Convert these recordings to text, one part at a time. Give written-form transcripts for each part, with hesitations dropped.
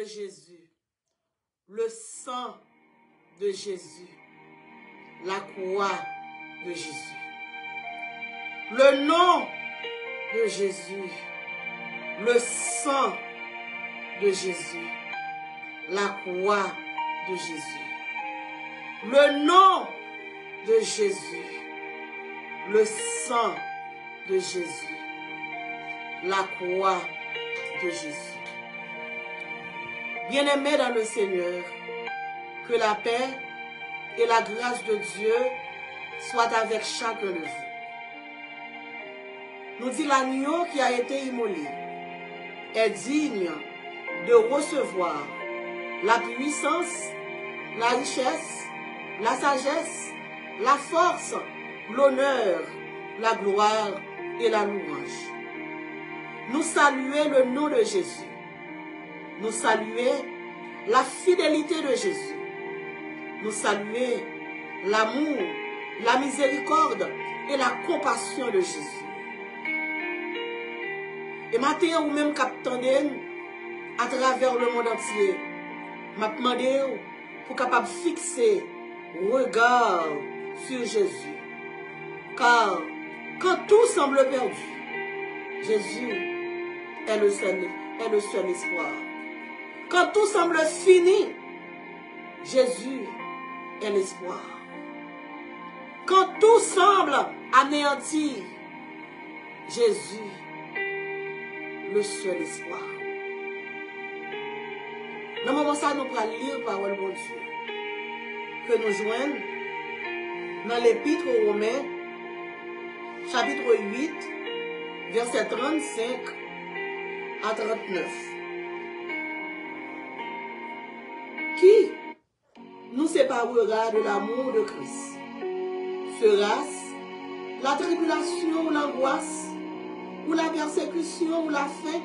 Jésus, le sang de Jésus, la croix de Jésus. le nom de Jésus, le sang de Jésus, la croix de Jésus, le nom de Jésus, le sang de Jésus, la croix de Jésus. Bien-aimés dans le Seigneur, que la paix et la grâce de Dieu soient avec chacun de vous. Nous dit l'agneau qui a été immolé est digne de recevoir la puissance, la richesse, la sagesse, la force, l'honneur, la gloire et la louange. Nous saluons le nom de Jésus. Nous saluons la fidélité de Jésus. Nous saluons l'amour, la miséricorde et la compassion de Jésus. Et maintenant, ou même capitaine, à travers le monde entier, m'a demandé pour capable fixer regard sur Jésus. Car quand tout semble perdu, Jésus est le seul espoir. Quand tout semble fini, Jésus est l'espoir. Quand tout semble anéanti, Jésus, le seul espoir. Dans le moment ça, nous allons lire la parole de Dieu que nous joignons dans l'Épître aux Romains, chapitre 8, versets 35 à 39. Qui nous séparera de l'amour de Christ? Sera-ce la tribulation ou l'angoisse, ou la persécution ou la faim,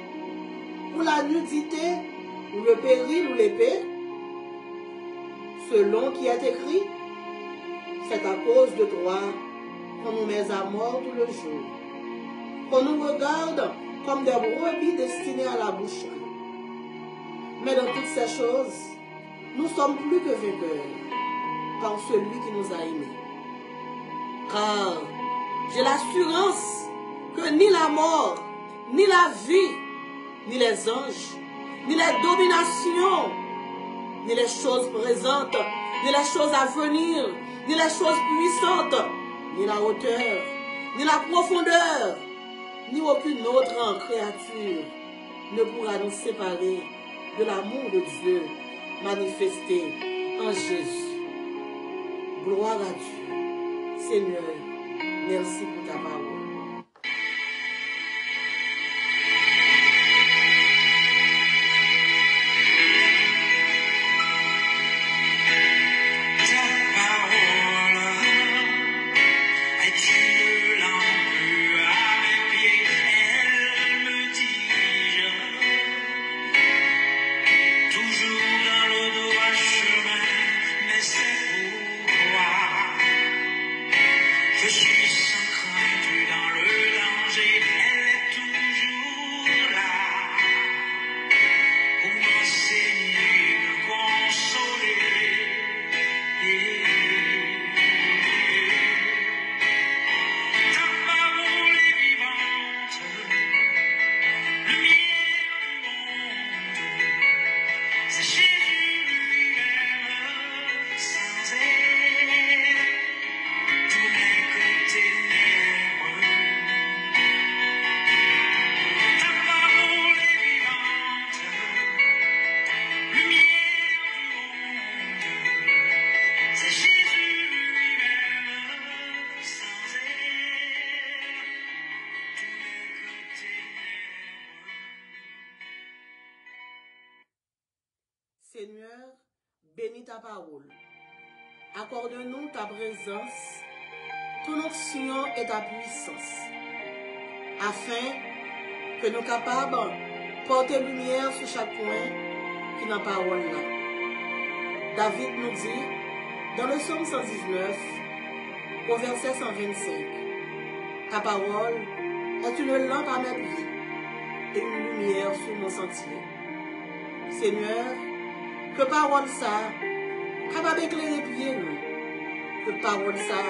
ou la nudité, ou le péril ou l'épée? Selon qui est écrit, c'est à cause de toi qu'on nous met à mort tout le jour, qu'on nous regarde comme des brebis destinées à la boucherie. Mais dans toutes ces choses, nous sommes plus que vainqueurs par celui qui nous a aimés. Car j'ai l'assurance que ni la mort, ni la vie, ni les anges, ni les dominations, ni les choses présentes, ni les choses à venir, ni les choses puissantes, ni la hauteur, ni la profondeur, ni aucune autre créature ne pourra nous séparer de l'amour de Dieu manifesté en Jésus. Gloire à Dieu. Seigneur, merci pour ta parole. Seigneur, bénis ta parole. Accorde-nous ta présence, ton onction et ta puissance, afin que nous capables de porter lumière sur chaque point qui n'a parole là. David nous dit, dans le psaume 119, au verset 125, ta parole est une lampe à mes pieds et une lumière sur mon sentier. Seigneur, que parole ça, capable d'éclairer pieds nous, que parole ça,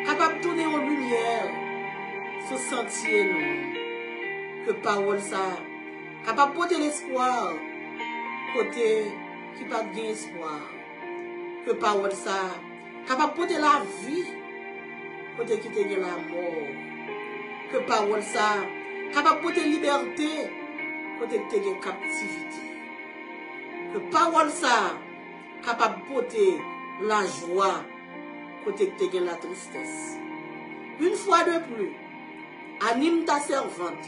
capable de tourner en lumière ce sentier, nous, que parole ça, capable de porter l'espoir, côté qui pas de espoir, que parole ça, capable de porter la vie, côté qui te la mort, que parole ça, capable de porter liberté, côté qui te captivité, que parole ça, capable de porter la joie, côté que tu as la tristesse. Une fois de plus, anime ta servante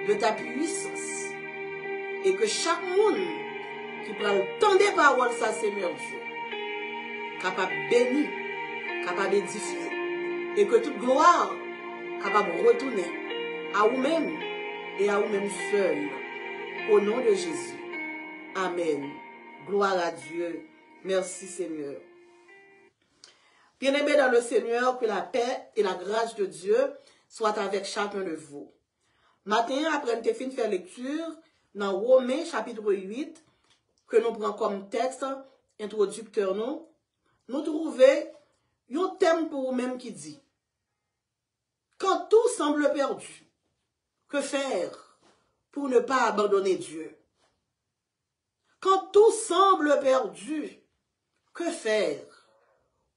de ta puissance et que chaque monde qui prend le temps des paroles, ça Seigneur Dieu, capable de bénir, capable d'édifier et que toute gloire capable de retourner à vous-même et à vous-même seul. Au nom de Jésus. Amen. Gloire à Dieu. Merci Seigneur. Bien-aimés dans le Seigneur, que la paix et la grâce de Dieu soient avec chacun de vous. Matin, après nous fin de faire lecture, dans Romains chapitre 8, que nous prenons comme texte introducteur, nous trouvons un thème pour vous-même qui dit: quand tout semble perdu, que faire pour ne pas abandonner Dieu? Quand tout semble perdu, que faire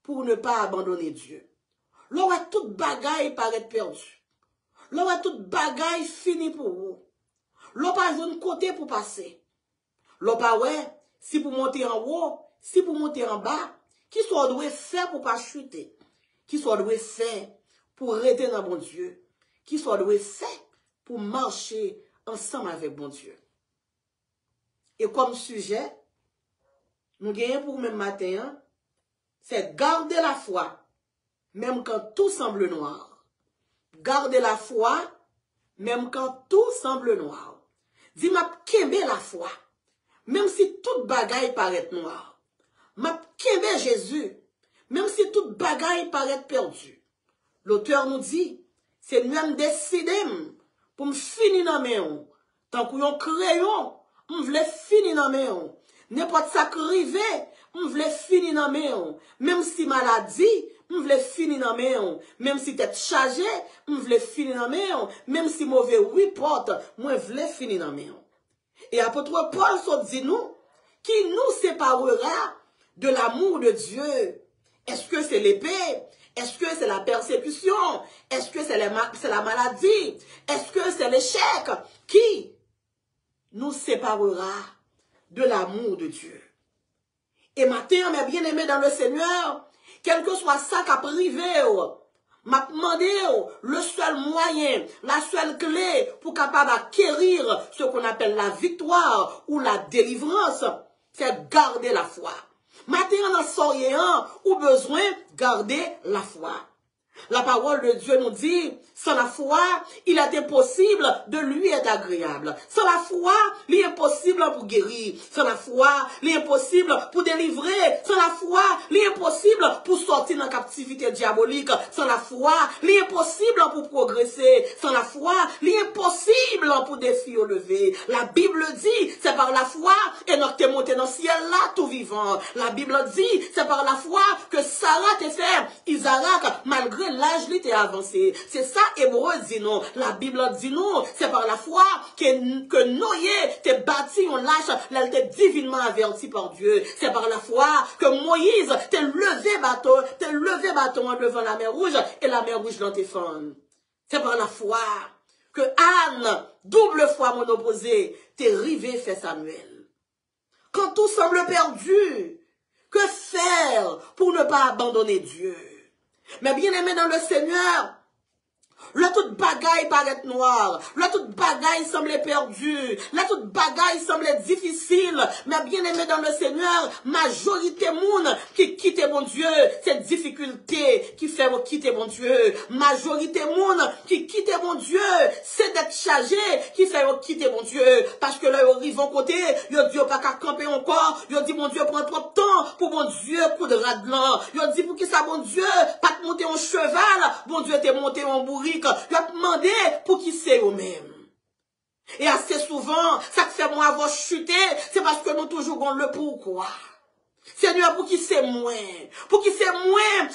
pour ne pas abandonner Dieu? Lorsque toute bagaille paraît perdue, lorsque toute bagaille finit pour vous, lorsque pas un côté pour passer, lorsque ouais, si pour monter en haut, si pour monter en bas, qui soit doit faire pour pas chuter, qui soit doit faire pour rester dans mon Dieu, qui soit doit faire pour marcher ensemble avec mon Dieu. Et comme sujet, nous gagnons pour même matin, c'est garder la foi, même quand tout semble noir. Garder la foi, même quand tout semble noir. Dis m'a kembe la foi, même si toute bagaille paraît noire. M'a kembe Jésus, même si toute bagaille paraît perdue. L'auteur nous dit, c'est nous-mêmes décidé pour me finir dans mes mains. Tant qu'on crayon, on voulait finir dans mes mains. N'importe ça qui arrive, on voulait finir dans mes mains. Même si maladie, on voulait finir dans mes mains. Même si tête chargée, on voulait finir dans mes mains. Même si mauvais report, moi voulais finir dans mes mains. Et apôtre Paul se dit nous, qui nous séparera de l'amour de Dieu? Est-ce que c'est l'épée? Est-ce que c'est la persécution? Est-ce que c'est la maladie? Est-ce que c'est l'échec? Qui nous séparera de l'amour de Dieu? Et matin, mes bien-aimés dans le Seigneur, quel que soit ça qui a privé, m'a demandé le seul moyen, la seule clé pour capable acquérir ce qu'on appelle la victoire ou la délivrance, c'est garder la foi. Matin, dans soyant ou besoin garder la foi. La parole de Dieu nous dit, sans la foi, il est impossible de lui être agréable. Sans la foi, il est impossible pour guérir. Sans la foi, il est impossible pour délivrer. Sans la foi, il est impossible pour sortir de la captivité diabolique. Sans la foi, il est impossible pour progresser. Sans la foi, il est impossible pour défier au lever. La Bible dit, c'est par la foi, Enoch t'est monté dans le ciel là, tout vivant. La Bible dit, c'est par la foi que Sarah t'est fait Isaac, malgré l'âge lui t'est avancé. C'est ça, Hébreu dit non. La Bible dit non. C'est par la foi que Noé t'est bâti en lâche, elle t'est divinement averti par Dieu. C'est par la foi que Moïse t'est levé bâton devant la mer rouge et la mer rouge dans tes fans. C'est par la foi que Anne, double foi monoposée, t'est rivé fait Samuel. Quand tout semble perdu, que faire pour ne pas abandonner Dieu? Mais bien aimé dans le Seigneur, là toute bagaille paraît noire, là toute bagaille semble perdue, là toute bagaille semble difficile, mais bien aimé dans le Seigneur, majorité monde qui quitte mon Dieu, cette difficulté qui fait quitter mon Dieu, majorité monde qui quitte mon Dieu, c'est d'être chargé qui fait quitter mon Dieu, parce que là ils arrivent en côté, ils disent pas qu'à camper encore, ils disent mon Dieu prend trop de temps pour mon Dieu coudre de blanc, ils disent pour qui ça mon Dieu, pas te monter en cheval, mon Dieu t'es monté en bourrique. Il a demandé pour qui c'est eux-mêmes. Et assez souvent, ça que fait moi avoir chuté, c'est parce que nous toujours avons le pourquoi. Seigneur, pour qui c'est moins,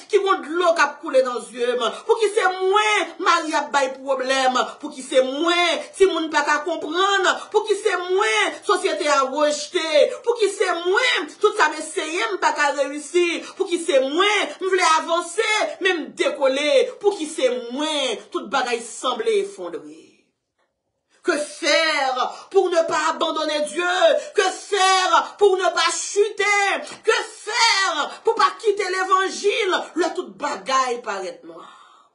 qui vont de l'eau qui a coulé dans les yeux, pour qui c'est moins, Marie a bail problème, pour qui c'est moins, si moun pas qu'à comprendre, pour qui c'est moins, société a rejeté, pour qui c'est moins, tout ça m'essayer, pas qu'à réussir, pour qui c'est moins, m'vle avancer, même décoller, pour qui c'est moins, toute bagaille semble effondrer. Que faire pour ne pas abandonner Dieu? Que faire pour ne pas chuter? Que faire pour pas quitter l'évangile? Le toute bagaille paraît noir.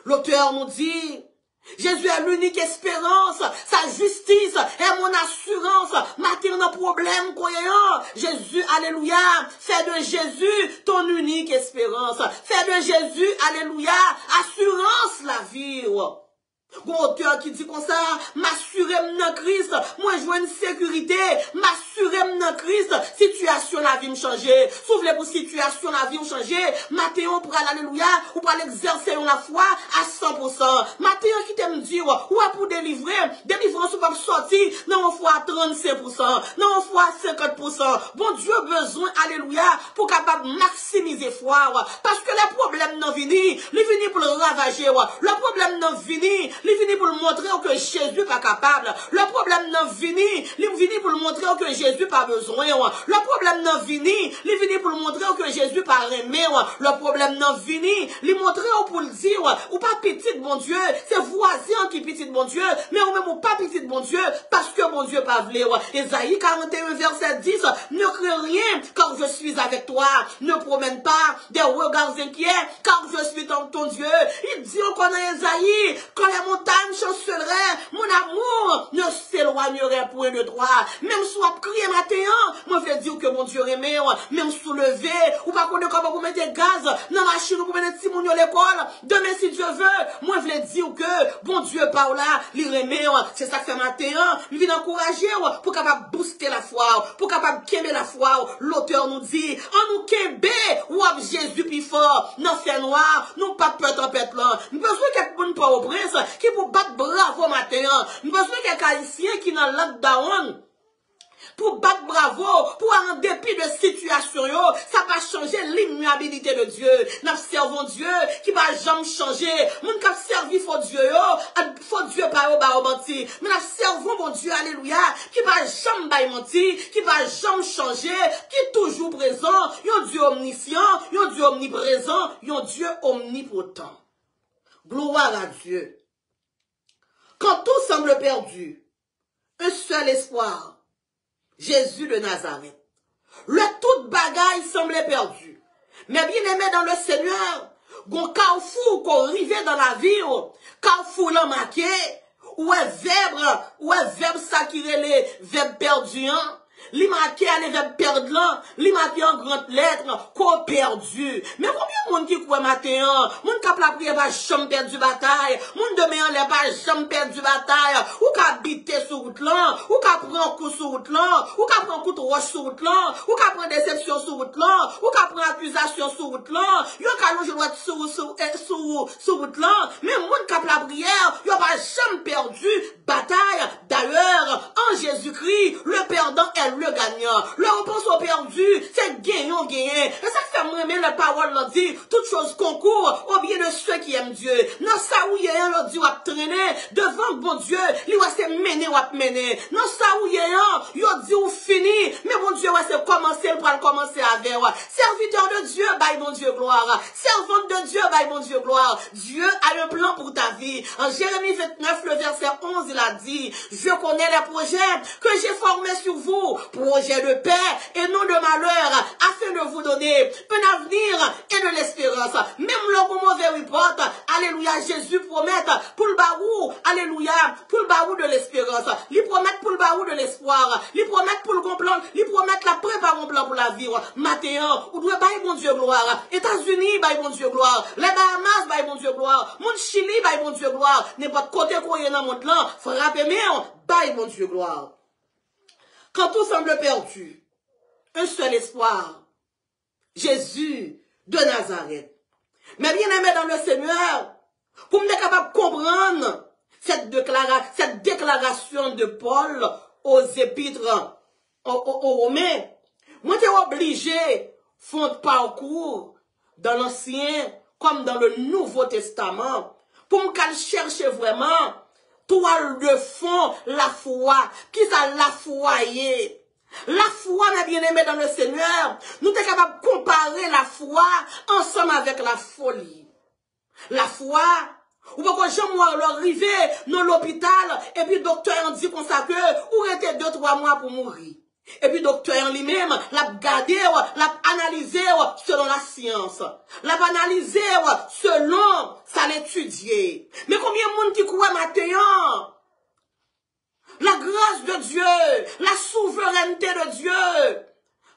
L'auteur nous dit, Jésus est l'unique espérance, sa justice est mon assurance, matin dans problème croyant. Jésus, alléluia, fais de Jésus ton unique espérance. Fais de Jésus, alléluia, assurance la vie. Bon auteur qui dit comme ça, m'assurer dans Christ, moi je veux une sécurité, m'assurer dans Christ, situation la vie me changer, soufflez pour situation la vie me changer, Mathéon pour alléluia, ou pour l'exercer la foi à 100%. Mathéon qui t'aime dire, ou pour délivrer, délivrance ou pas sortir, non foi à 35%, non foi à 50%. Bon Dieu besoin, alléluia, pour capable maximiser foi, parce que les problèmes n'ont vini, les vini pour le ravager, le problème n'ont vini, il vini pour le montrer que Jésus n'est pas capable. Le problème n'a vini. Il vini pour le montrer que Jésus n'a pas besoin. Le problème n'a vini. Il vini pour le montrer que Jésus n'a pas aimé. Le problème n'a vini. Il montrer pour le dire, ou pas petit mon Dieu. C'est voisin qui petit mon Dieu. Mais ou même ou pas petit mon Dieu. Parce que mon Dieu pas voulu. Ésaïe 41 verset 10. Ne crains rien car je suis avec toi. Ne promène pas des regards inquiets car je suis ton Dieu. Il dit qu'on a Ésaïe. Quand les montagnes chancelleraient, mon amour ne s'éloignerait point de toi. Même soit crier matin, moi je veux dire que mon Dieu aimé, même soulever, ou pas connaître comment vous mettez gaz dans la machine pour mettre si mon à l'école. Demain si Dieu veut, moi je veux dire que bon Dieu par là, il aimé, c'est ça que fait matin, il vient encourager pour capable booster la foi, pour capable quémer la foi. L'auteur nous dit, en nous quémé, ou Jésus plus fort, non fait noir, nous pas peur tempête là. Nous besoin quelqu'un pour au prince qui pour battre bravo matin. Nous besoin quelqu'un haïtien qui dans lockdown pour battre bravo, pour en dépit de situation, ça va changer l'immuabilité de Dieu. Nous servons Dieu qui va jamais changer. Nous qui servi faut Dieu, faut Dieu pas au menti. Mais nous servons mon Dieu, alléluia, qui va jamais mentir, qui va jamais changer, qui est toujours présent. Un Dieu omniscient, un Dieu omniprésent, un Dieu omnipotent. Gloire à Dieu. Quand tout semble perdu, un seul espoir, Jésus de Nazareth. Le tout bagaille semblait perdu. Mais bien aimé dans le Seigneur, gon carrefour qu'on arrivait dans la vie, carrefour l'en marqué, ou est verbe ça qui les verbe perdu, hein? Li marqué à les perdre là, li marqué en grande lettre, qu'on perdu. Mais combien de monde qui croit matin, moun qui la prière pas jamais perdu bataille, moun demain on pas jamais perdu bataille, ou qui habiter sur route là, ou qui prend coup sur route là, ou qui prend coup de roche sur route là, ou qui prend déception sur route là, ou qui prend accusation sur route là, yo qui longe droite sur route là, mais moun qui la prière, yo pas jamais perdu bataille. D'ailleurs, en Jésus-Christ, le perdant est le gagnant. Le réponse au perdu, c'est gagnant. Et ça fait moi même la parole l'a dit, toute chose concourt au bien de ceux qui aiment Dieu. Non, ça où il y a un, dit, ou à traîner devant bon Dieu, lui, va se mener ou à mener. Non, ça où il y a un, il dit, ou fini, mais bon Dieu, va se commencer, pour le commencer avec. Serviteur de Dieu, bye mon Dieu, gloire. Servante de Dieu, bye mon Dieu, gloire. Dieu a un plan pour ta vie. En Jérémie 29, le verset 11, il a dit, je connais les projets que j'ai formés sur vous, projet de paix et non de malheur, afin de vous donner un avenir et de l'espérance. Même le mauvais report, alléluia, Jésus promet pour le barou, alléluia, pour le barou de l'espérance. Il promet pour le barou de l'espoir. Il promet pour le plan, il promet la préparation plan pour la vie. Matin, ou doit bailler mon Dieu gloire. États-Unis, bailler mon Dieu gloire. Les Bahamas, bailler mon Dieu gloire. Mon Chili, bailler mon Dieu gloire. N'importe côté qu'on y a dans mon plan, frappez-moi, bailler mon Dieu gloire. Quand tout semble perdu, un seul espoir, Jésus de Nazareth. Mais bien aimé dans le Seigneur, pour me capable de comprendre cette déclaration de Paul aux épîtres aux Romains, Moi, t'es obligé, font parcours dans l'Ancien comme dans le Nouveau Testament pour me chercher vraiment toile de fond, la foi. Qui ça la foi est? La foi, mes bien-aimés dans le Seigneur, nous sommes capables de comparer la foi ensemble avec la folie. La foi, ou pas que Jean-Moi l'arrivé dans l'hôpital, et puis le docteur dit comme ça que, ou était 2-3 mois pour mourir. Et puis docteur lui-même, l'a gardé, l'a analysé selon la science. L'a analysé selon ça l'étudier. Mais combien de monde qui croit maintenant? La grâce de Dieu, la souveraineté de Dieu,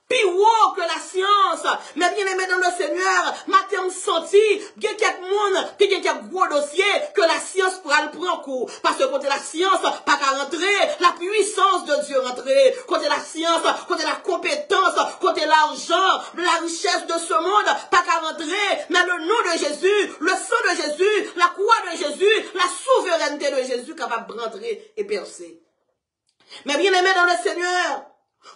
plus haut que la science. Mais bien aimé dans le Seigneur, matin senti, il y a quelques monde, il y a quelques gros dossiers que la science pourra le prendre en cours. Parce que côté la science, pas qu'à rentrer, la puissance de Dieu rentrer. Côté la science, côté la compétence, côté l'argent, la richesse de ce monde, pas qu'à rentrer. Mais le nom de Jésus, le sang de Jésus, la croix de Jésus, la souveraineté de Jésus capable de rentrer et percer. Mais bien aimé dans le Seigneur,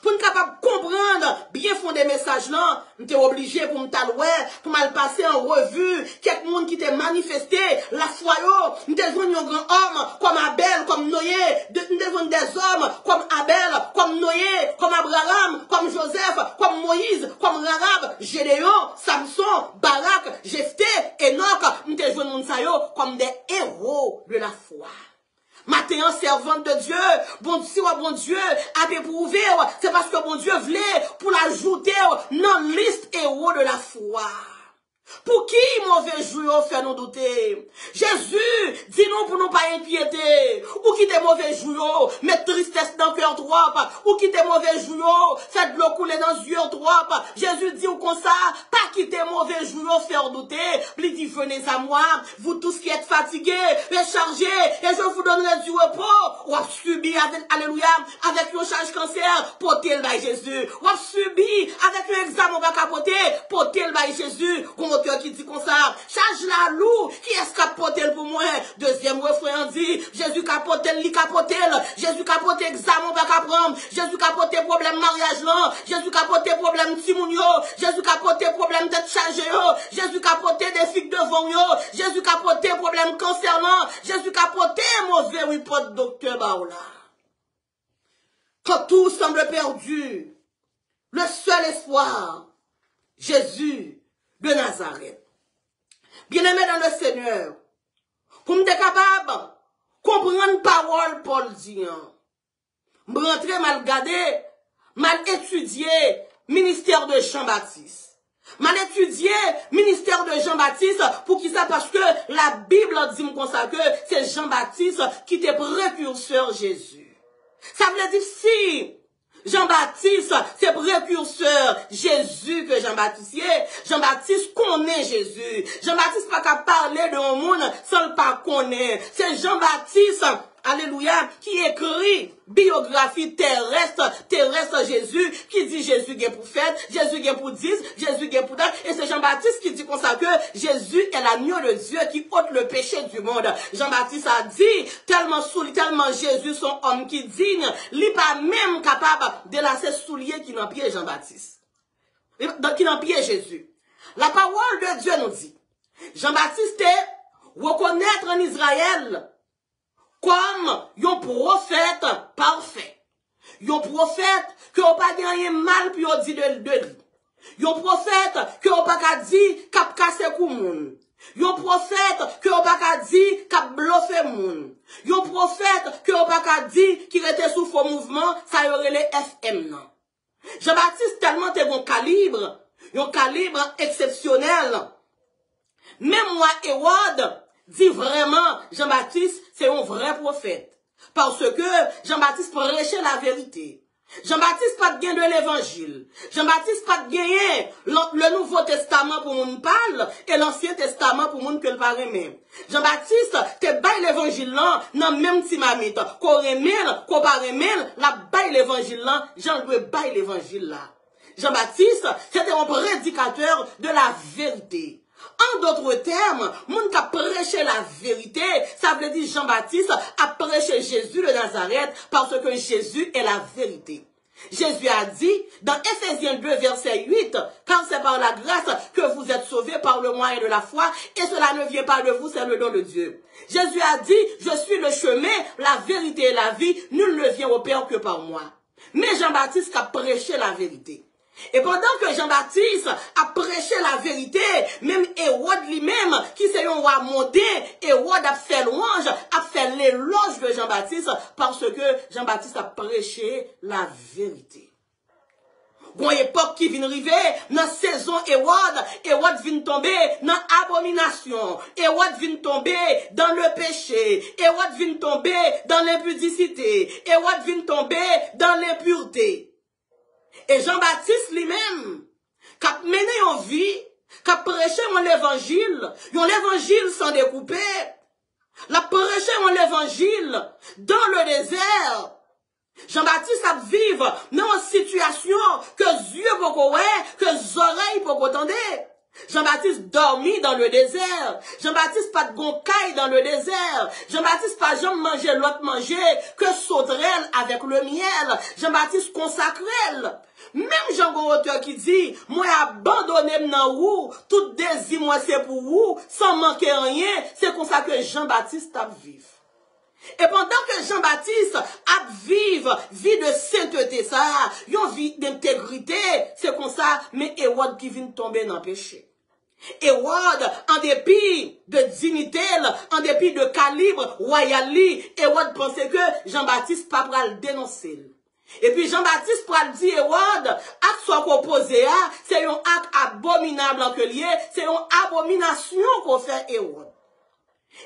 pour nous capable de comprendre bien fondé message là, nous sommes obligés pour nous talouer, pour mal passer en revue quelques monde qui t'a manifesté la foi yo, nous devons un grand homme comme Abel, comme Noé, nous devons des hommes comme Abel, comme Noé, comme Abraham, comme Joseph, comme Moïse, comme Rahab, Gédéon, Samson, Barak, Jephthé, Enoch, nous devons comme des héros de la foi. Matin, servante de Dieu, bon Dieu, a éprouvé, c'est parce que bon Dieu voulait pour l'ajouter dans la liste héros de la foi. Pour qui mauvais jour fait nous douter? Jésus, dis-nous pour nous pas inquiéter. Ou qui t'es mauvais jour, mettre tristesse dans le cœur trop. Ou qui t'es mauvais jour, fait de l'eau couler dans les yeux trop. Jésus dit ou comme ça, pas qui t'es mauvais jour, faire douter. Il dit, venez à moi, vous tous qui êtes fatigués, rechargés, et je vous donnerai du repos. Ou a subi avec, alléluia, avec une charge cancer, porter le bail Jésus. Ou a subi avec un examen, on va capoter, porter le bail Jésus. Qui dit comme ça, charge la loup, qui est-ce capotel pour moi? Deuxième refrain dit, Jésus capotel, li capotel, Jésus capotel examen pas prendre, Jésus capotel problème mariage là, Jésus capotel problème timounio, Jésus capotel problème d'être chargé, Jésus capotel des figues devant yo, Jésus capotel problème cancer là, Jésus capotel mauvais report docteur Baoula. Quand tout semble perdu, le seul espoir, Jésus de Nazareth. Bien-aimé dans le Seigneur, pour me capable de comprendre parole Paul dit, me rentrer mal gardé, mal étudié, ministère de Jean-Baptiste. Mal étudié, ministère de Jean-Baptiste, pour qui ça? Parce que la Bible dit comme ça que c'est Jean-Baptiste qui était précurseur Jésus. Ça veut dire si Jean-Baptiste, c'est précurseur Jésus que Jean-Baptiste est. Jean-Baptiste connaît Jésus. Jean-Baptiste pas qu'à parler d'un monde sans le pas connaître. C'est Jean-Baptiste, alléluia, qui écrit biographie terrestre Jésus, qui dit Jésus est pour faire, Jésus est pour 10, Jésus est pour 10. Et c'est Jean-Baptiste qui dit comme ça que Jésus est l'agneau de Dieu qui ôte le péché du monde. Jean-Baptiste a dit, tellement Jésus son homme qui digne, il n'est pas même capable de lasser soulier qui n'en pied Jean-Baptiste. Qui n'en pied Jésus. La parole de Dieu nous dit, Jean-Baptiste est reconnaître en Israël comme un prophète parfait. Un prophète qui n'a pas gagné mal puis on dit de lui. Un prophète qui n'a pas dit qu'il a cassé le monde. Un prophète qui n'a pas dit qu'il a bluffé le monde. Un prophète qui n'a pas dit qu'il était sous faux mouvement, ça y aurait les FM. Non. Jean-Baptiste tellement est un calibre exceptionnel. Même moi, Hérode, dit vraiment, Jean-Baptiste, c'est un vrai prophète. Parce que Jean-Baptiste prêchait la vérité. Jean-Baptiste pas de gain de l'évangile. Jean-Baptiste pas de gagner le Nouveau Testament pour moun parle et l'Ancien Testament pour moun que le parle même. Jean-Baptiste te baille l'évangile là, nan même ti mamite. Qu'on remel, qu'on pas remel, la baille l'évangile là, Jean doit baille l'évangile là. Jean-Baptiste, c'était un prédicateur de la vérité. En d'autres termes, moun qui a prêché la vérité, ça veut dire Jean-Baptiste a prêché Jésus de Nazareth parce que Jésus est la vérité. Jésus a dit dans Éphésiens 2, verset 8, car c'est par la grâce que vous êtes sauvés par le moyen de la foi, et cela ne vient pas de vous, c'est le don de Dieu. Jésus a dit, je suis le chemin, la vérité et la vie, nul ne vient au Père que par moi. Mais Jean-Baptiste a prêché la vérité. Et pendant que Jean-Baptiste a prêché la vérité, même Hérode lui-même, qui s'est un roi monté, Hérode a fait louange, a fait l'éloge de Jean-Baptiste, parce que Jean-Baptiste a prêché la vérité. Bon époque qui vient arriver, dans la saison Hérode vient tomber dans l'abomination, Hérode vient tomber dans le péché, Hérode vient tomber dans l'impudicité, Hérode vient tomber dans l'impureté. Et Jean-Baptiste lui-même, qui a mené une vie, qui a prêché l'évangile sans découper, l'a prêché l'évangile dans le désert. Jean-Baptiste a vivre dans une situation que yeux peuvent voir, que oreilles peuvent entendre. Jean-Baptiste dormit dans le désert. Jean-Baptiste pas de goncaille dans le désert. Jean-Baptiste pas jamais manger l'autre manger que sauterelle avec le miel. Jean-Baptiste consacré. Même Jean Gauteur qui dit, moi abandonné dans vous, tout désir moi c'est pour vous, sans manquer rien, c'est comme ça que Jean-Baptiste a vécu. Et pendant que Jean-Baptiste a vivre vie de sainteté, ça, une vie d'intégrité, c'est comme ça, mais Hérode qui vient tomber dans le péché. Hérode, en dépit de dignité, en dépit de calibre royal, Hérode pensait que Jean-Baptiste pas pour le dénoncer. Et puis Jean-Baptiste pour le dire, Hérode, acte soit opposé à, c'est un acte abominable en que lié, c'est une abomination qu'on fait Hérode.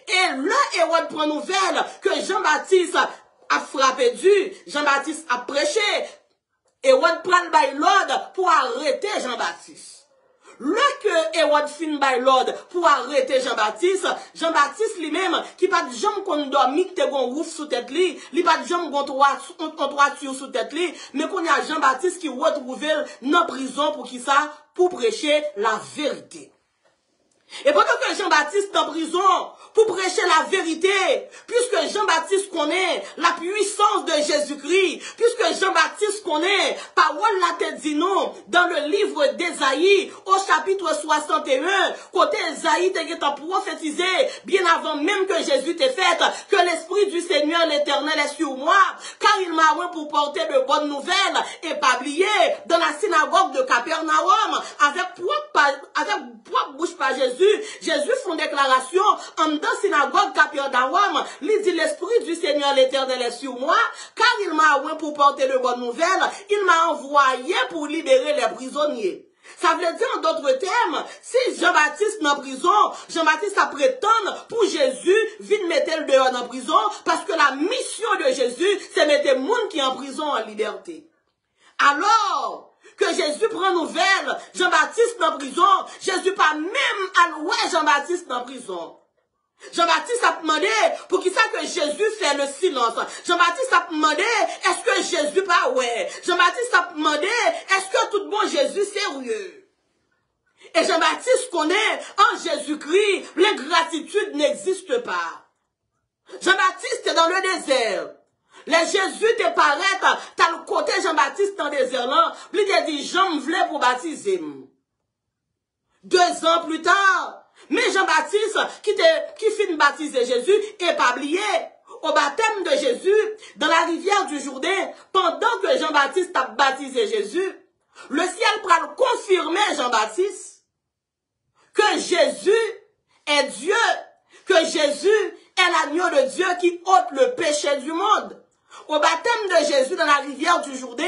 Et là, Hérode prend nouvelle que Jean-Baptiste a frappé Dieu, Jean-Baptiste a prêché. Hérode prend l'ordre pour arrêter Jean-Baptiste. Là que Hérode fin by l'ordre pour arrêter Jean-Baptiste, Jean-Baptiste lui-même, qui pas de jambe qu'on dormi, qui te gon rouf sous tête li, li pas de jambe qu'on toiture sous tête li, mais qu'on y a Jean-Baptiste qui retrouve dans prison pour qui ça? Pour prêcher la vérité. Et pendant que Jean-Baptiste est en prison pour prêcher la vérité, puisque Jean-Baptiste connaît la puissance de Jésus-Christ, puisque Jean-Baptiste connaît parole la tête dit non dans le livre d'Ésaïe au chapitre 61, côté Ésaïe t'a prophétisé bien avant même que Jésus t'ait fait que l'Esprit du Seigneur l'Éternel est sur moi, car il m'a oint pour porter de bonnes nouvelles et pas oublier dans la synagogue de Capernaum avec propre bouche par Jésus. Jésus fait une déclaration en dans la synagogue Capernaum, il dit l'Esprit du Seigneur l'Éternel est sur moi, car il m'a oint pour porter de bonnes nouvelles, il m'a envoyé pour libérer les prisonniers. Ça veut dire en d'autres termes, si Jean-Baptiste est en prison, Jean-Baptiste a prétendre pour Jésus, vite mettre le dehors en prison, parce que la mission de Jésus, c'est mettre les gens qui sont en prison en liberté. Alors que Jésus prend nouvelle, Jean-Baptiste est en prison, Jésus pas même alloué Jean-Baptiste en prison. Jean-Baptiste a demandé pour qui ça que Jésus fait le silence. Jean-Baptiste a demandé est-ce que Jésus pas ouais. Jean-Baptiste a demandé est-ce que tout bon Jésus sérieux. Et Jean-Baptiste connaît en Jésus-Christ l'ingratitude n'existe pas. Jean-Baptiste est dans le désert. Les Jésus te paraît, t'as le côté Jean-Baptiste dans le désert là, lui te dit Jean me voulait pour baptiser. 2 ans plus tard, mais Jean-Baptiste qui finit baptiser Jésus et pas oublié au baptême de Jésus dans la rivière du Jourdain, pendant que Jean-Baptiste a baptisé Jésus, le ciel prend confirmer Jean-Baptiste que Jésus est Dieu, que Jésus est l'agneau de Dieu qui ôte le péché du monde. Au baptême de Jésus dans la rivière du Jourdain,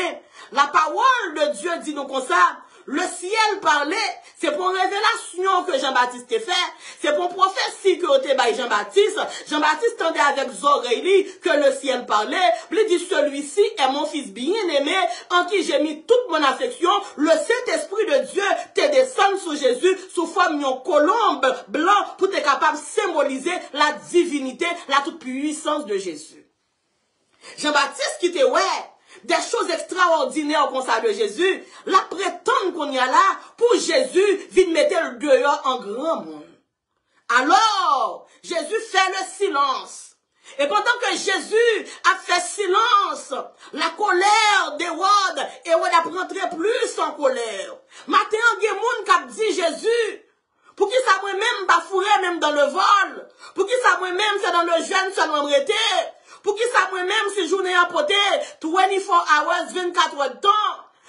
la parole de Dieu dit nous comme ça, le ciel parlait, c'est pour une révélation que Jean-Baptiste a fait, c'est pour une prophétie que été by Jean-Baptiste. Jean-Baptiste entendait avec oreilles que le ciel parlait, il dit celui-ci est mon fils bien-aimé, en qui j'ai mis toute mon affection, le Saint-Esprit de Dieu te descend sur Jésus sous forme d'une colombe blanc pour être capable de symboliser la divinité, la toute puissance de Jésus. Jean-Baptiste qui était des choses extraordinaires comme ça de Jésus, la prétend qu'on y a là, pour Jésus, vient mettre le dehors en grand monde. Alors, Jésus fait le silence. Et pendant que Jésus a fait silence, la colère d'Hérode, Hérode a rentré plus en colère. Maintenant, il y a des gens qui ont dit Jésus, pour qui ça moi-même pas fourré même dans le vol, pour qui ça moi-même c'est dans le jeûne seulement arrêté, pour qui ça moi-même c'est journée à poter, 24 hours, 24 heures de temps.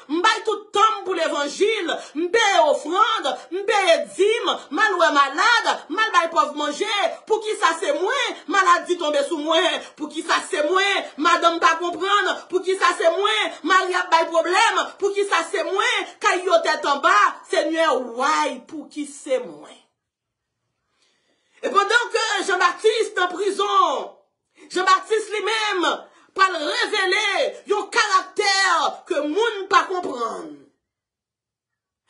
M'baye tout temps pour l'évangile, m'paye offrande, m'paye dîme, mal ou malade, mal baye pauvre manger, pour qui ça c'est moi, maladie tombe sous moi, pour qui ça c'est moi, madame pas comprendre, pour qui ça c'est moi, Maria baye problème, pour qui ça c'est moi, caillou tête en bas, Seigneur, ouais, pour qui c'est moi. Et pendant que Jean-Baptiste en prison, Jean-Baptiste lui-même, pour révéler un caractère que moun pas comprendre.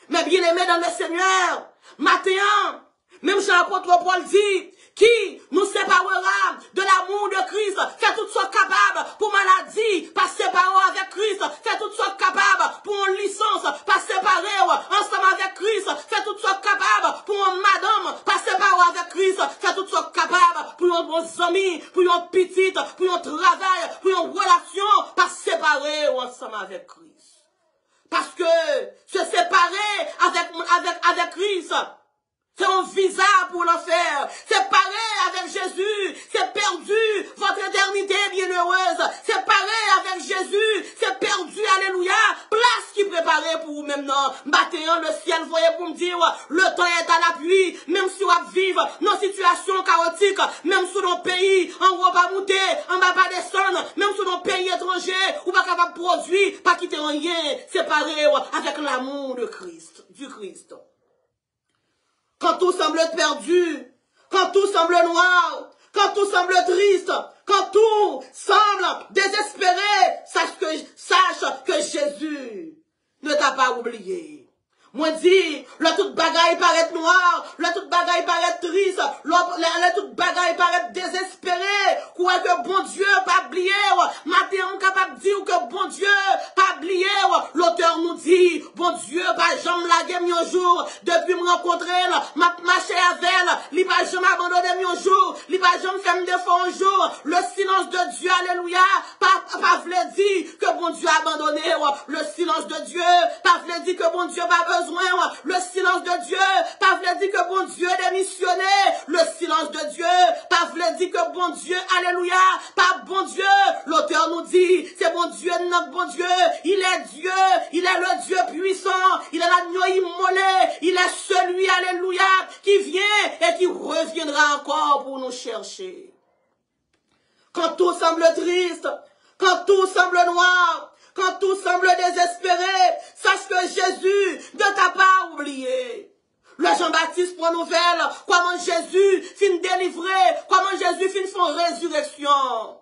Mais bien aimé dans le Seigneur, matin, même Jean-Apôtre Paul dit, qui nous séparera de l'amour de Christ, fait tout soit capable pour maladie, pas séparer avec Christ, fait tout soit capable pour une licence, pas séparer ensemble avec Christ, fait tout soit capable pour une madame, pas séparer avec Christ, fait tout soit capable pour un bon ami, pour une petite, pour un travail, pour une relation, pas séparer ensemble avec Christ. Parce que se séparer avec Christ, c'est un visa pour l'enfer. C'est pareil avec Jésus. C'est perdu votre éternité bienheureuse. C'est pareil avec Jésus. C'est perdu, alléluia. Place qui est préparée pour vous maintenant. Maintenant, le ciel voyait pour me dire, le temps est à l'appui. Même si on vivre dans une situation chaotique, même sur nos pays, en haut pas monter, en bas pas descendre, même sur nos pays étrangers, ou pas capable de produire, pas quitter rien. C'est pareil avec l'amour de Christ, du Christ. Quand tout semble perdu, quand tout semble noir, quand tout semble triste, quand tout semble désespéré, sache que Jésus ne t'a pas oublié. Moi dit, le tout bagaille paraît noir, le tout bagaille paraît triste, le tout bagaille paraît désespéré, quoi que bon Dieu pas oublié, matin on capable de dire que bon Dieu pas oublié, l'auteur nous dit, bon Dieu pas jamais lagué un jour, depuis me rencontrer, m'a marché avec elle, il pas jamais abandonné un jour, il pas jamais fait me défaut un jour, le silence de Dieu, alléluia, pas voulait dire que bon Dieu a abandonné, le silence de Dieu, pas voulait dire que bon Dieu pas besoin, le silence de Dieu, pas voulait dire que bon Dieu est démissionné, le silence de Dieu, pas voulait dire que bon Dieu, alléluia, pas bon Dieu, l'auteur nous dit, c'est bon Dieu, notre bon Dieu, il est Dieu, il est le Dieu puissant, il est l'agneau immolé, il est celui, alléluia, qui vient et qui reviendra encore pour nous chercher. Quand tout semble triste, quand tout semble noir, quand tout semble désespéré, sache que Jésus ne t'a pas oublié. Le Jean-Baptiste prend nouvelle, comment Jésus finit délivré, comment Jésus finit son résurrection.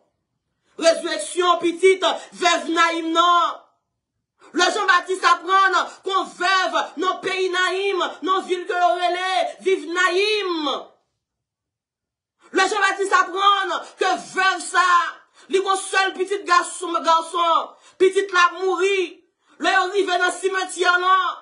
Résurrection petite, veuve Naïm non. Le Jean-Baptiste apprend qu'on veuve dans le pays Naïm, dans la ville que l'on relève, vive Naïm. Le Jean-Baptiste apprend que veuve ça, il y a un seul petit garçon, petite la mourir, là il arrive dans le cimetière là,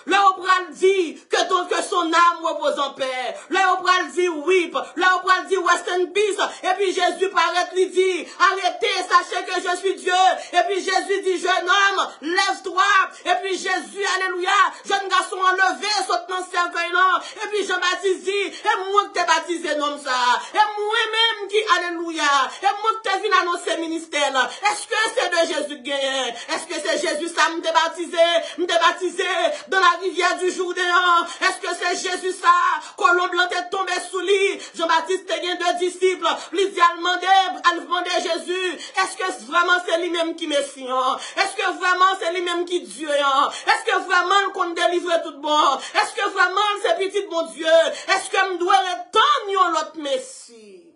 là on pral dit que son âme repose en paix, là on pral dit weep, là on pral dit rest in peace, et puis Jésus paraît lui dit, arrêtez, sachez que je suis Dieu, et puis Jésus dit, jeune homme, lève-toi, et puis Jésus, alléluia, jeune garçon enlevé, saute dans ce cercueil là, et puis Jean-Baptiste dit, et moi que t'es baptisé nom ça, et moi-même qui, alléluia, et moi que t'es venu annoncer ministère là, est-ce que c'est de Jésus gagne, est-ce que c'est Jésus ça m'te baptisé dans la rivière du Jourdain, est-ce que c'est Jésus ça, colombe blanc est tombé sous lui, Jean-Baptiste te gagne deux disciples, lui dit à demander Jésus, est-ce que vraiment c'est lui-même qui messie, est-ce que vraiment c'est lui-même qui Dieu, est-ce que vraiment qu'on délivre tout bon, est-ce que vraiment c'est petit bon Dieu, est-ce que me doit attendre l'autre messie?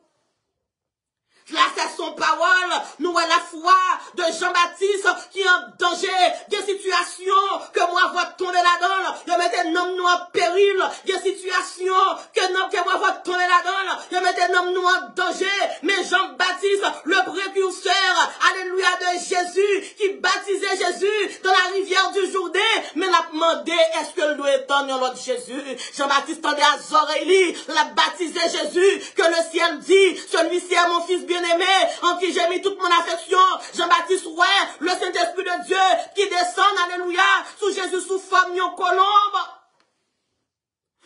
Là, c'est son parole. Nous, à la foi de Jean-Baptiste qui est en danger. Des situations que moi, votre tomber là-dedans. Je mettais nom nous en péril. Des situations que moi, votre tomber là-dedans. Je mettais nom nous en danger. Mais Jean-Baptiste, le précurseur, alléluia, de Jésus, qui baptisait Jésus dans la rivière du Jourdain, mais l'a demandé, est-ce que nous étendons l'autre Jésus? Jean-Baptiste tendait à oreilles, l'a baptisé Jésus, que le ciel dit, celui-ci est mon fils bien-aimé, en qui j'ai mis toute mon affection. Jean-Baptiste, ouais, le Saint-Esprit de Dieu qui descend, alléluia, sous Jésus sous forme de colombe.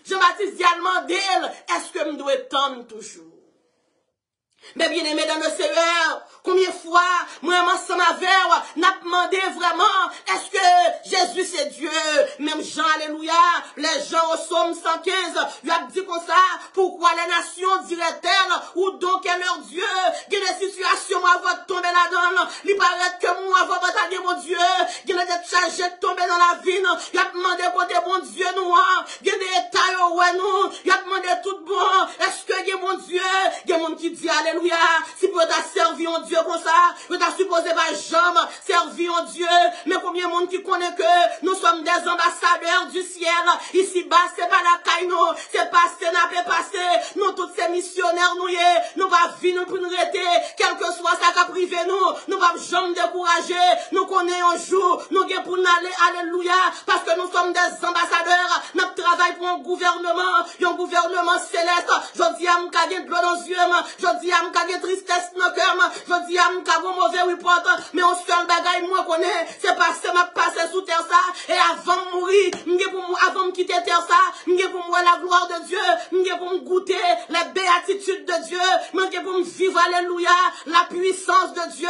Jean-Baptiste dit à demander, est-ce que je dois attendre toujours? Mais bien aimé dans le Seigneur, combien de fois, moi, ensemble avec, n'a demandé vraiment, est-ce que Jésus c'est Dieu? Même Jean, alléluia, les gens au psaume 115, lui a dit comme ça, pourquoi les nations diraient-elles, ou donc est leur Dieu? Il y a des situations, moi, va tomber là-dedans, il paraît que moi, va batailler mon Dieu, il y a des charges de tomber dans la vie, il a demandé côté bon Dieu, nous, il y a des états, ouais, nous, il a demandé tout bon, est-ce que il y a mon Dieu? Il y a mon qui dit, alléluia, si peut t'a servi en Dieu comme ça, peut t'a supposé pas jamais servi en Dieu, mais combien de monde qui connaît que nous sommes des ambassadeurs du ciel, ici bas, c'est pas la caille, nous, c'est pas Sénapé passé, nous tous ces missionnaires, nous pas venir pour nous arrêter, quel que soit ça qu'a privé nous pas jamais décourager, nous connaissons un jour, nous gagnons pour nous aller, alléluia, parce que nous sommes des ambassadeurs, notre travail pour un gouvernement céleste, je dis à m'kagé de l'eau dans les yeux, je dis à m'kagé tristesse dans le cœur, je dis à m'kagé mauvais report, mais on seul bagaille, moi connais, c'est parce que m'a passé sous terre ça, et avant de mourir, avant de quitter terre ça, m'gé pour moi la gloire de Dieu, m'gé pour me goûter les béatitudes de Dieu, m'gé pour me vivre, alléluia, la puissance de Dieu.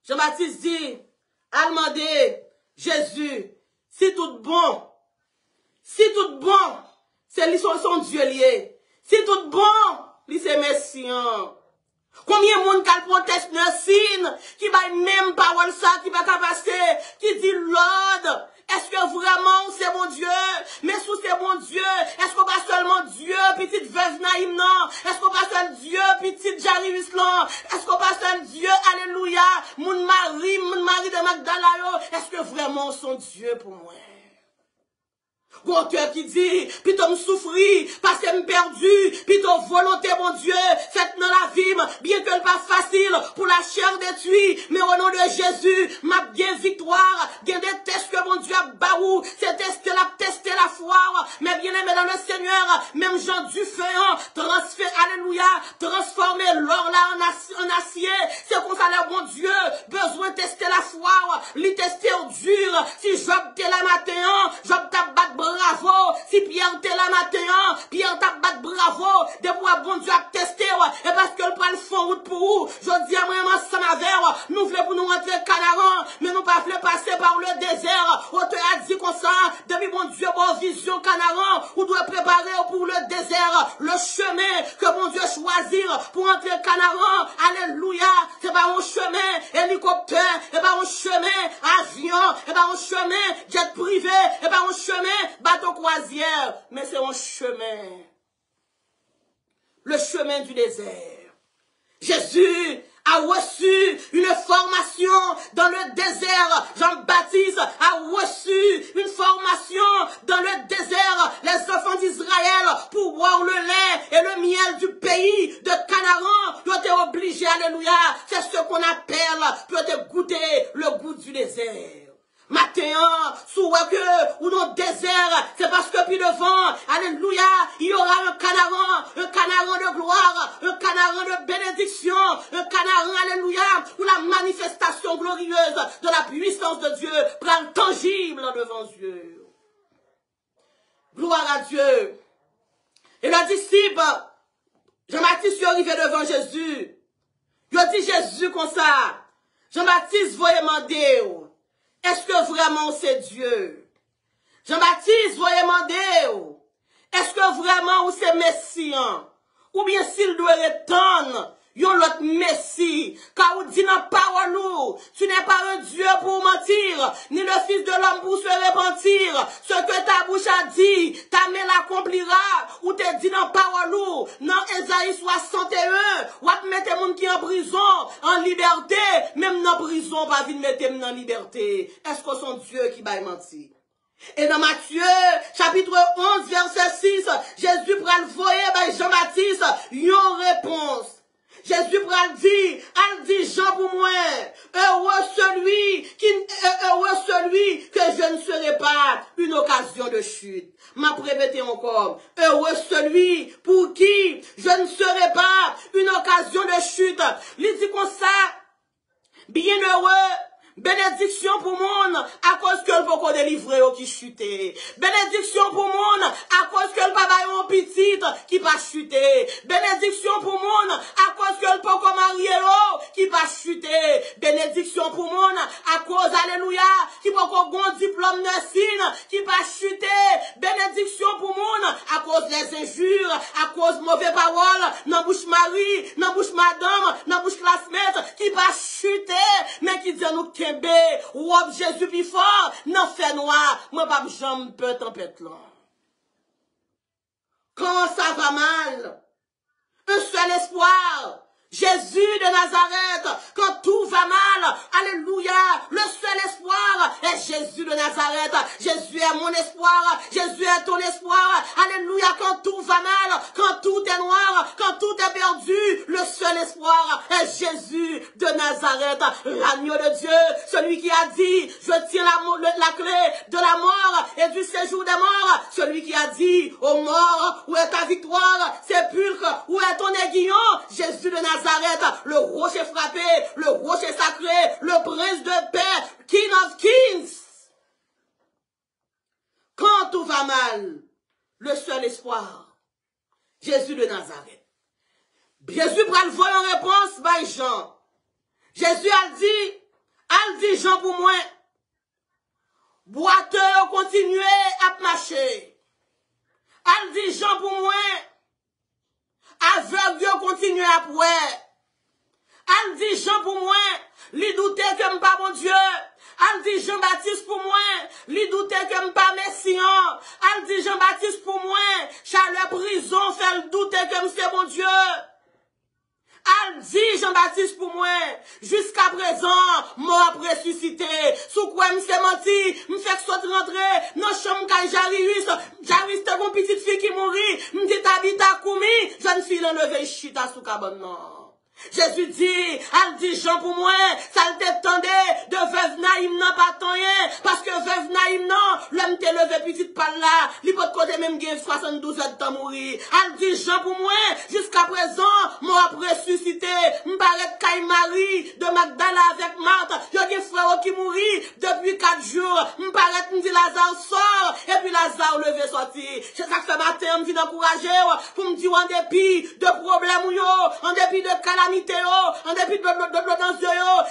Jean-Baptiste dit, à demander, Jésus, si tout bon, c'est son Dieu lié. Si tout bon, c'est Messian. Combien de monde qui proteste le signe, qui va même parole ça, qui va passer, qui dit Lord, est-ce que vraiment c'est mon Dieu? Mais sous c'est mon Dieu, est-ce qu'on pas seulement Dieu, petite veuve naïm non? Est-ce qu'on pas seulement Dieu, petite Jarius non? Est-ce qu'on pas seulement Dieu, alléluia, mon mari de Magdala, est-ce que vraiment son Dieu pour moi? Bon cœur qui dit, plutôt me souffrir, parce que me perdu, plutôt volonté, mon Dieu, faites dans la vie, bien que ce pas facile pour la chair détruite, mais au nom de Jésus, ma bien victoire, bien des tests que mon Dieu a baou, c'est tester la foi, mais bien aimé dans le Seigneur, même Jean du féant, transformer l'or là en acier, c'est comme ça le bon Dieu, besoin de tester la foi, lui tester au dur, si Job t'es la matin, Job t'a battu bravo, si Pierre t'es la matin, Pierre t'a battu bravo, de moi bon Dieu a testé, et parce que le prend fond route pour vous, je dis à moi, ensemble avec, nous voulons pour nous rentrer Canaan, mais nous pas voulons passer par le désert, on te a dit comme ça, depuis mon Dieu, bon vision Canaan, on doit préparer pour le désert, le chemin que mon Dieu choisit pour entrer Canaan, alléluia, c'est pas un chemin hélicoptère, c'est pas un chemin avion, c'est pas un chemin jet privé, c'est pas un chemin bateau croisière, mais c'est un chemin, le chemin du désert. Jésus a reçu une formation dans le désert. Jean-Baptiste a reçu une formation dans le désert. Les enfants d'Israël, pour boire le lait et le miel du pays de Canaan, ils ont été obligés, alléluia. C'est ce qu'on appelle, peut-être goûter le goût du désert. Matin, sous que ou dans le désert, c'est parce que puis devant, alléluia, il y aura un Canaan de gloire, un Canaan de bénédiction, un Canaan, alléluia, où la manifestation glorieuse de la puissance de Dieu prend tangible devant Dieu. Gloire à Dieu. Et le disciple, Jean-Baptiste est arrivé devant Jésus. Il a dit Jésus comme ça. Jean-Baptiste voyait demander. Est-ce que vraiment c'est Dieu? Jean-Baptiste, voyez demander, est-ce que vraiment c'est Messian? Ou bien s'il doit retourner, yon l'autre Messie, car vous dit dans parole, tu n'es pas un Dieu pour mentir, ni le Fils de l'homme pour se repentir. Ce que ta bouche a dit, ta main l'accomplira, ou te dit dans parole, dans Ésaïe 61, ou à mettre moun qui en prison, en liberté, même dans prison, pas vite mettre en liberté. Est-ce que son Dieu qui va mentir? Et dans Matthieu, chapitre 11, verset 6, Jésus prend le voyer, Jean-Baptiste, une réponse. Jésus pral dit Jean pour moi, heureux celui que je ne serai pas une occasion de chute. M'a répété encore, heureux celui pour qui je ne serai pas une occasion de chute. Il dit comme ça, bienheureux, bénédiction pour monde à cause que le poko délivrer au qui chuté. Bénédiction pour monde à cause que le papa est un petit qui va chuter. Bénédiction pour monde à cause que le poko marié qui va chuter. Bénédiction pour monde à cause, alléluia, qui poko bon diplôme nursing qui va chuter. Bénédiction pour monde à cause des injures, à cause mauvais paroles, dans bouche mari, dans bouche madame, dans bouche classmate qui va chuter, mais qui dit nous ou Jésus plus fort, non fait noir, moi pas jambe peut tempête là. Quand ça va mal, un seul espoir, Jésus de Nazareth, quand tout va mal, alléluia, le seul espoir est Jésus de Nazareth. Jésus est mon espoir, Jésus est ton espoir, alléluia, quand tout va mal, quand tout est noir, quand tout est perdu, le seul espoir est Jésus de Nazareth, l'agneau de Dieu, celui qui a dit, je tiens la clé de la mort et du séjour des morts, celui qui a dit, ô mort, où est ta victoire, sépulcre, où est ton aiguillon, Jésus de Nazareth, le rocher frappé, le rocher sacré, le prince de paix, King of Kings. Quand tout va mal, le seul espoir, Jésus de Nazareth. Jésus prend le vol en réponse by Jean. Jésus a dit Jean pour moi, boiteux continuez à marcher. A dit Jean pour moi, aveugle continuez à pouvoir. Elle dit Jean pour moi, li douter que m'pas bon Dieu. Elle dit Jean-Baptiste pour moi, li douter que m'pas messian. Elle dit Jean-Baptiste pour moi, chaleur prison fait le douter que m'sais bon Dieu. Elle dit Jean-Baptiste pour moi, jusqu'à présent, mort ressuscité. Sous quoi m'sais menti, m'fait que soit rentré, non chambre quand Jairus te mon petite fille qui mourit, m'dit habita koumi, jeune fille enlevée chita sous cabane non. Jésus dit, elle dit Jean pour moi, ça le t'attendait de veuve Naïm non pas ton rien, parce que veuve Naïm non, l'homme t'est levé petite par là, li pot côté même gain 72 ans de temps mourir. Elle dit Jean pour moi, jusqu'à présent, moi ressuscité, m'paraît Caille Marie de Magdala avec Marthe, y'a des frères qui mourit depuis 4 jours, m'paraît m'dit Lazare sort, et puis Lazare levé sorti. C'est ça que ce matin, me vient encourager, pour me dire en dépit de problèmes yo, en dépit de calamité, en dépit de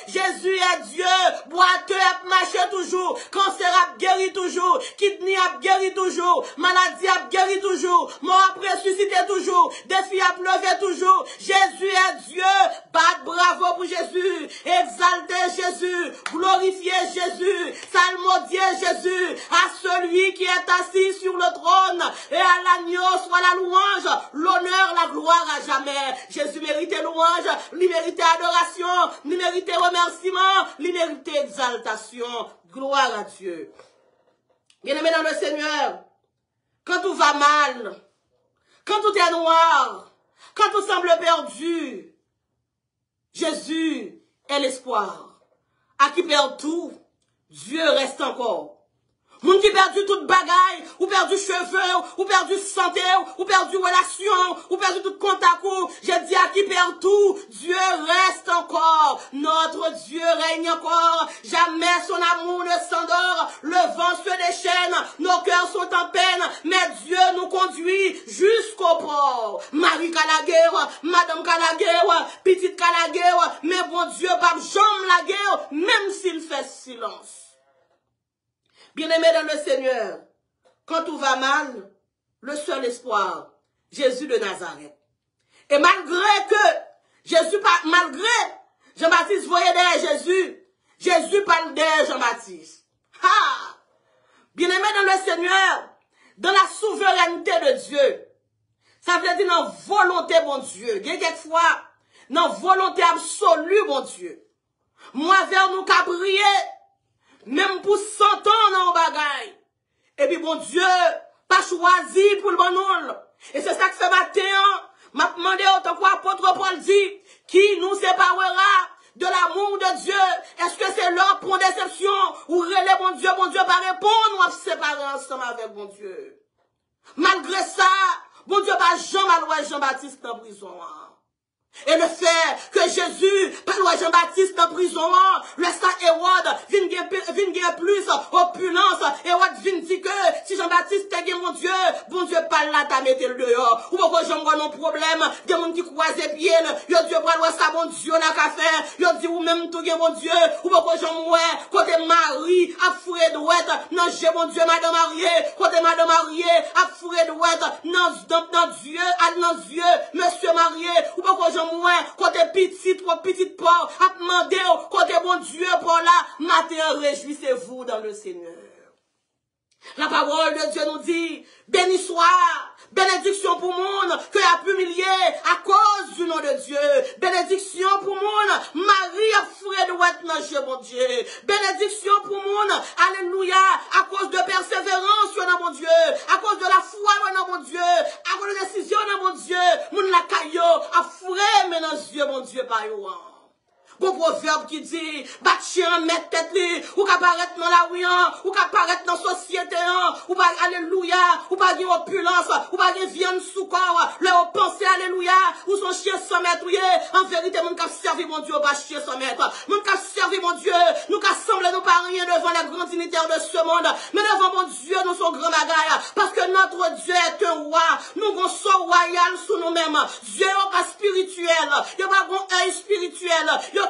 Jésus est Dieu, boiteux a marché toujours, cancer a guéri toujours, kidney a guéri toujours, maladie a guéri toujours, mort a ressuscité toujours, défi a levé toujours, Jésus est Dieu, bat bravo pour Jésus, exaltez Jésus, glorifiez Jésus, salmodiez Jésus, à celui qui est assis sur le trône, et à l'agneau soit la louange, l'honneur, la gloire à jamais. Jésus méritait louange, il méritait adoration, il méritait remerciement, il méritait exaltation. Gloire à Dieu. Bien-aimé dans le Seigneur, quand tout va mal, quand tout est noir, quand tout semble perdu, Jésus est l'espoir. À qui perd tout, Dieu reste encore. Moun qui perdu toute bagaille, ou perdu cheveux, ou perdu santé, ou perdu relation, ou perdu tout contact, j'ai dit à qui perd tout, Dieu reste encore. Notre Dieu règne encore. Jamais son amour ne s'endort. Le vent se déchaîne. Nos cœurs sont en peine. Mais Dieu nous conduit jusqu'au port. Marie Calaguerre, Madame Calaguerre, Petite Calaguerre, mais bon Dieu, Pape Jean la guerre, même s'il fait silence. Bien-aimé dans le Seigneur, quand tout va mal, le seul espoir, Jésus de Nazareth. Et malgré Jean-Baptiste voyait derrière Jésus parle derrière Jean-Baptiste. Ah! Bien-aimé dans le Seigneur, dans la souveraineté de Dieu, ça veut dire dans volonté, bon Dieu. Il y a quelquefois, dans volonté absolue, bon Dieu. Moi, vers nous qu'à prier, même pour 100 ans dans le bagaille. Et puis bon Dieu, pas choisi pour le bon nous. Et c'est ça que ce matin, m'a demandé autant qu'apôtre Paul dit, qui nous séparera de l'amour de Dieu? Est-ce que c'est leur pour déception ou relais bon Dieu par répondre ou séparer ensemble avec bon Dieu? Malgré ça, Bon Dieu, pas Jean-Maloué Jean-Baptiste en prison. Et le fait que Jésus, pas Jean-Baptiste en prison, le sang Hérode, vient plus opulence. Hérode vient dire que si Jean-Baptiste te mon Dieu pas là, t'as mis le dehors. Ou pourquoi j'en vois non problème, des gens qui croisent les pieds, yo Dieu pas ça, bon Dieu n'a qu'à faire, yo dit ou même tout mon Dieu, ou pourquoi j'en vois, côté Marie, à fourré douette, non, j'ai mon Dieu, madame mariée, côté madame mariée, à fourré douette, non, Dieu, non, Dieu, monsieur marié, ou pourquoi j'en moi, côté petit, trop petit port, à demander, côté bon Dieu, pour là, matin, réjouissez-vous dans le Seigneur. La parole de Dieu nous dit, béni soit, bénédiction pour monde, que a pu humilier à cause du nom de Dieu. Bénédiction pour monde, Marie a fourré de ouette dans Dieu, mon Dieu. Bénédiction pour monde, alléluia, à cause de persévérance, dans mon Dieu, à cause de la foi, dans mon Dieu, à cause de décision, dans mon Dieu, mon la caillot, a fourré, mais dans Dieu, mon Dieu, par yo. Bon proverbe qui dit, bat chien, mettre tête li, ou qu'apparaître dans la rue, ou qu'apparaître dans la société, ou pas, alléluia, ou pas d'une opulence, ou pas d'une viande sous corps, leur pensée, alléluia, ou son chien sans mètres, en vérité, mon cap servi mon Dieu, pas chien sans mètres, mon cap servi mon Dieu, nous cap semblé nous pas rien devant la grande dignitaire de ce monde, mais devant mon Dieu, nous sommes grand bagaille, parce que notre Dieu est un roi, nous sommes royal sous nous-mêmes, Dieu n'est pas spirituel, il n'y a pas un œil spirituel, et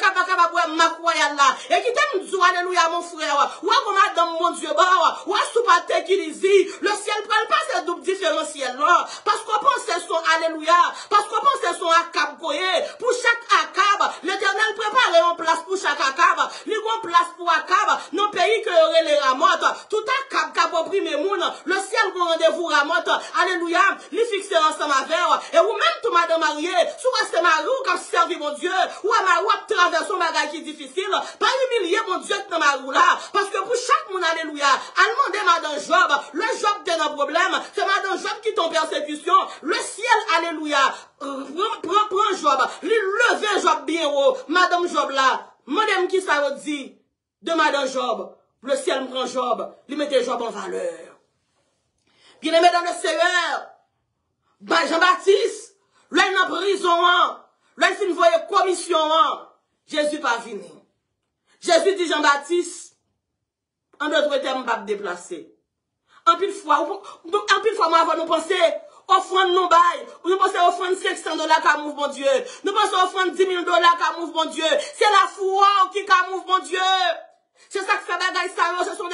qui t'aime dit, alléluia, mon frère, ou à madame, mon Dieu, ou à soupate qui dit, le ciel prend pas ce double différentiel là, parce qu'on pense son alléluia, parce qu'on pense son akab koye, pour chaque akab, l'éternel prépare une place pour chaque akab, il y a une place pour akab, non pays que aurait les ramotes, tout akab qui a opprimé moun, le ciel pour rendez-vous ramote, alléluia, les fixer ensemble avec, et ou même tout madame mariée, soit c'est Marie ou qui servi mon Dieu, ou à Marie ou traverser un bagage qui est difficile, pas humilier mon Dieu dans ma roue là, parce que pour chaque monde, alléluia, à demander madame Job, le Job est un problème, c'est madame Job qui tombe en persécution, le ciel, alléluia, prend Job, lui lever Job bien haut, madame Job là, madame qui ça dit de madame Job, le ciel prend Job, lui mettez Job en valeur. Bien aimé dans le Seigneur, Jean-Baptiste, là il est en prison, là il finit voyer commission, Jésus pas venu. Jésus dit Jean-Baptiste, en d'autres termes, pas déplacer. En pile fois, moi, avant nous penser, offrande non bail, nous pensons offrande $500 qu'à mouve mon Dieu. Nous pensons offrande $10,000 qu'à mouve mon Dieu. C'est la foi qui qu'à mouve mon Dieu. C'est ça que fait bagaille ça, ce sont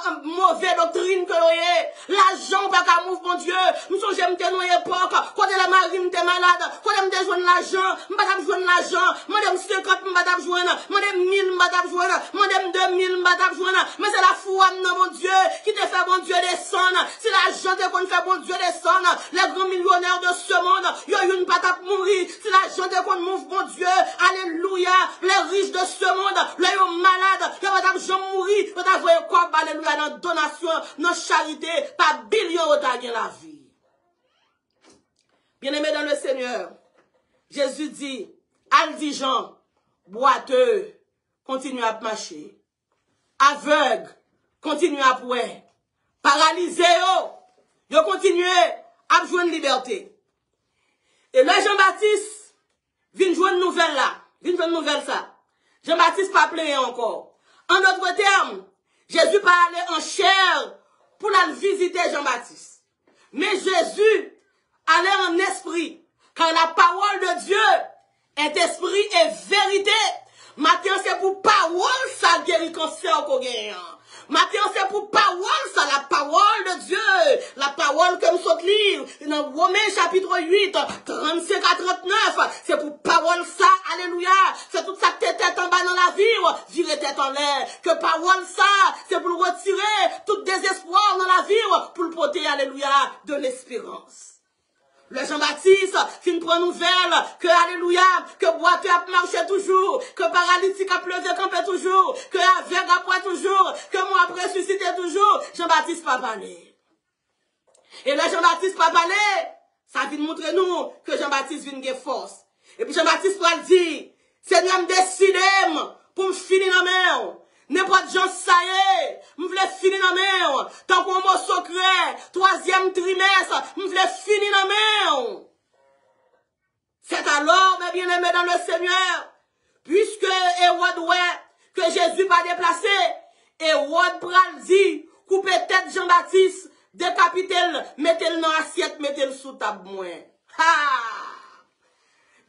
un mauvais doctrine que vous l'argent pas qu'à mouve mon Dieu. Nous sommes j'aime dans l'époque, quand la marine était malade, quand elle me joindre l'argent, madame joindre l'argent, madame 50 madame joindre, madame 1000 madame joindre, madame 2000 madame joindre, mais c'est la foi non mon Dieu qui te fait bon Dieu descendre. C'est l'argent qu'on fait bon Dieu descendre. Les grands millionnaires de ce monde, il y a une patate mourir. C'est l'argent qu'on mouve bon Dieu. Alléluia. Les riches de ce monde, les malades, les madame Jean mourir, vous avez voyé quoi, alléluia, dans donation, dans charité, par billion de gagner la vie. Bien-aimé dans le Seigneur, Jésus dit, indigent, boiteux, continue à marcher. Aveugle, continue à pouvoir. Paralysé, yo continue à jouer une liberté. Et là, Jean-Baptiste, vient jouer une nouvelle là. Vient jouer une nouvelle ça. Jean-Baptiste pas plaît encore. En d'autres termes, Jésus pas allé en chair pour la visiter Jean-Baptiste. Mais Jésus allait en esprit. Car la parole de Dieu est esprit et vérité. Maintenant, c'est pour parole ça guérit cancer qu'on gagne. Maintenant, c'est pour parole ça, la parole de Dieu. La parole que nous sommes lire dans Romains chapitre 8, 35 à 39. C'est pour parole ça, alléluia. C'est tout ça que t'es tête en bas dans la vie, virer tête en l'air. Que parole ça, c'est pour retirer tout désespoir dans la vie, pour le porter, alléluia, de l'espérance. Le Jean-Baptiste, qui prend nouvelle, que alléluia, que boiteux a marché toujours, que paralytique a pleuvé campé toujours, que aveugle a poids toujours, que moi a ressuscité toujours, Jean-Baptiste pas parlé. Et le Jean-Baptiste pas parlé, ça vient montrer nous que Jean-Baptiste vient de force. Et puis Jean-Baptiste va dire, Seigneur me décide pour me finir dans la mer. N'importe gens ça y est, m'vle finir dans main. Tant qu'on mot secret, 3e trimestre, m'vle finir dans main. C'est alors, mes bien-aimés dans le Seigneur, puisque Hérode ouais, que Jésus pas déplacé, Hérode pral dit, coupez tête Jean-Baptiste, décapitez-le, mettez-le dans l'assiette, mettez-le sous table moins. Ha!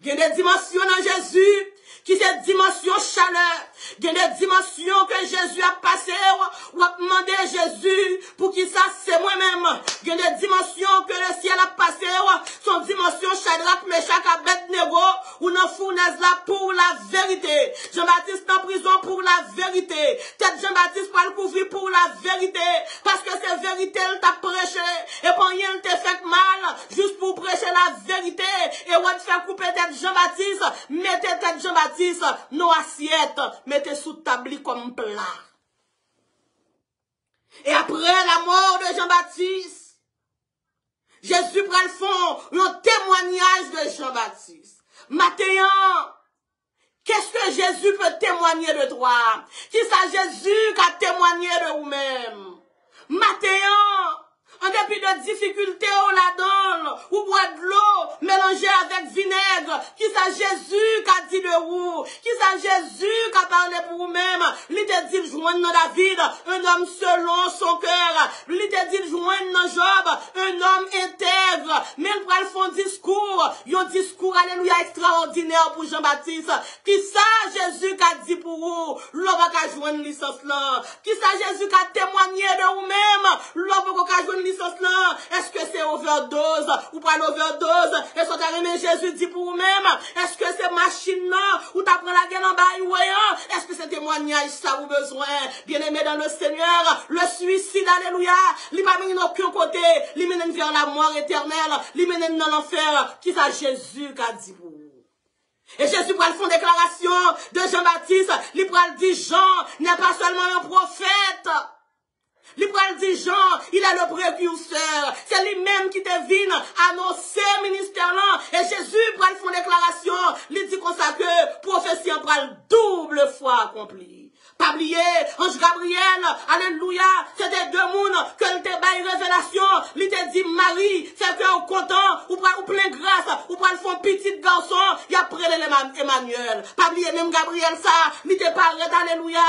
Il y a des dimensions dans Jésus, qui c'est dimension chaleur. Il y a des dimensions que Jésus a passé, ou a demandé à Jésus, pour qu'il ça c'est moi-même. Il y a des dimensions que le ciel a passé, son dimension Shadrach, Meshach, Abednego, ou dans fournaise là pour la vérité. Jean-Baptiste en prison pour la vérité. Peut-être Jean-Baptiste va le couvrir pour la vérité, parce que c'est vérité, il t'a prêché, et pour rien, il t'a fait mal, juste pour prêcher la vérité, et on va te faire couper tête Jean-Baptiste, mettez tête Jean-Baptiste, nos assiettes, mettez sous table comme plat. Et après la mort de Jean-Baptiste, Jésus prend le fond, un témoignage de Jean-Baptiste. Maintenant, qu'est-ce que Jésus peut témoigner de toi? Qui ça Jésus qui a témoigné de vous-même? Maintenant, en dépit de difficultés, on la donne, ou boit de l'eau, mélangée avec vinaigre. Qui ça Jésus qui a dit de vous? Qui ça Jésus qui a parlé pour vous-même? Il te dit de joindre dans David, un homme selon son cœur. Il te dit de joindre dans Job, un homme intègre. Mais il prend le fond discours, un discours, alléluia, extraordinaire pour Jean-Baptiste. Qui ça Jésus qui a dit pour vous? L'on va qu'à joindre licence là. Qui ça Jésus qui a témoigné de vous-même? L'on va qu'à joindre licence là. Est-ce que c'est overdose ou pas l'overdose? Est-ce que t'as aimé Jésus dit pour vous-même? Est-ce que c'est machine là ou t'as pris la gueule en bas? Est-ce que c'est témoignage ça vous besoin? Bien aimé dans le Seigneur, le suicide, alléluia, il va mener aucun côté, il mène vers la mort éternelle, il mène dans l'enfer. Qui ça Jésus qui a dit pour vous? Et Jésus prend le fond déclaration de Jean-Baptiste, il prend le dit Jean n'est pas seulement un prophète. Il dit Jean, il est le précurseur. C'est lui-même qui te vient annoncer le ministère là. Et Jésus prend le fond déclaration. Il dit comme ça que prophétie en prend double fois accomplie. Pas oublier, ange Gabriel, alléluia, c'était deux mondes que il te baille révélation. Il te dit Marie, c'est que au content, ou plein grâce, ou pour le fond petit garçon, il a pris Emmanuel. Pas oublier même Gabriel ça, il te parle, alléluia.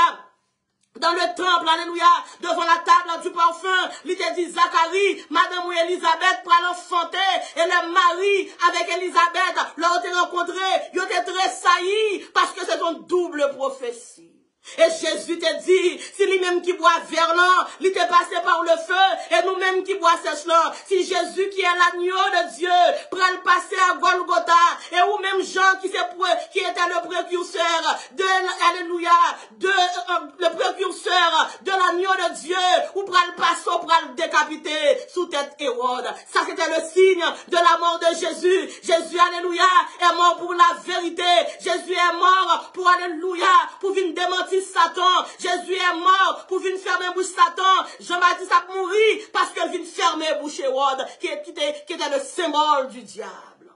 Dans le temple, alléluia, devant la table du parfum, il te dit Zacharie, madame ou Elisabeth, pour l'enfanter, et le mari avec Elisabeth, l'ont rencontré, ils ont été tressaillis, parce que c'est une double prophétie. Et Jésus te dit, si lui-même qui boit verlan, il t'est passé par le feu, et nous-mêmes qui boit sèche-là, si Jésus qui est l'agneau de Dieu, prend le passer à Golgotha, et ou même Jean qui était le précurseur de, alléluia, le précurseur de l'agneau de Dieu, ou prend le passer, pour le décapiter sous tête Hérode. Ça c'était le signe de la mort de Jésus. Jésus, alléluia, est mort pour la vérité. Jésus est mort pour, alléluia, pour venir démentir Satan. Jésus est mort pour venir fermer bouche Satan. Jean-Baptiste a mouru parce qu'il vient fermer bouche Hérode, qui était le symbole du diable.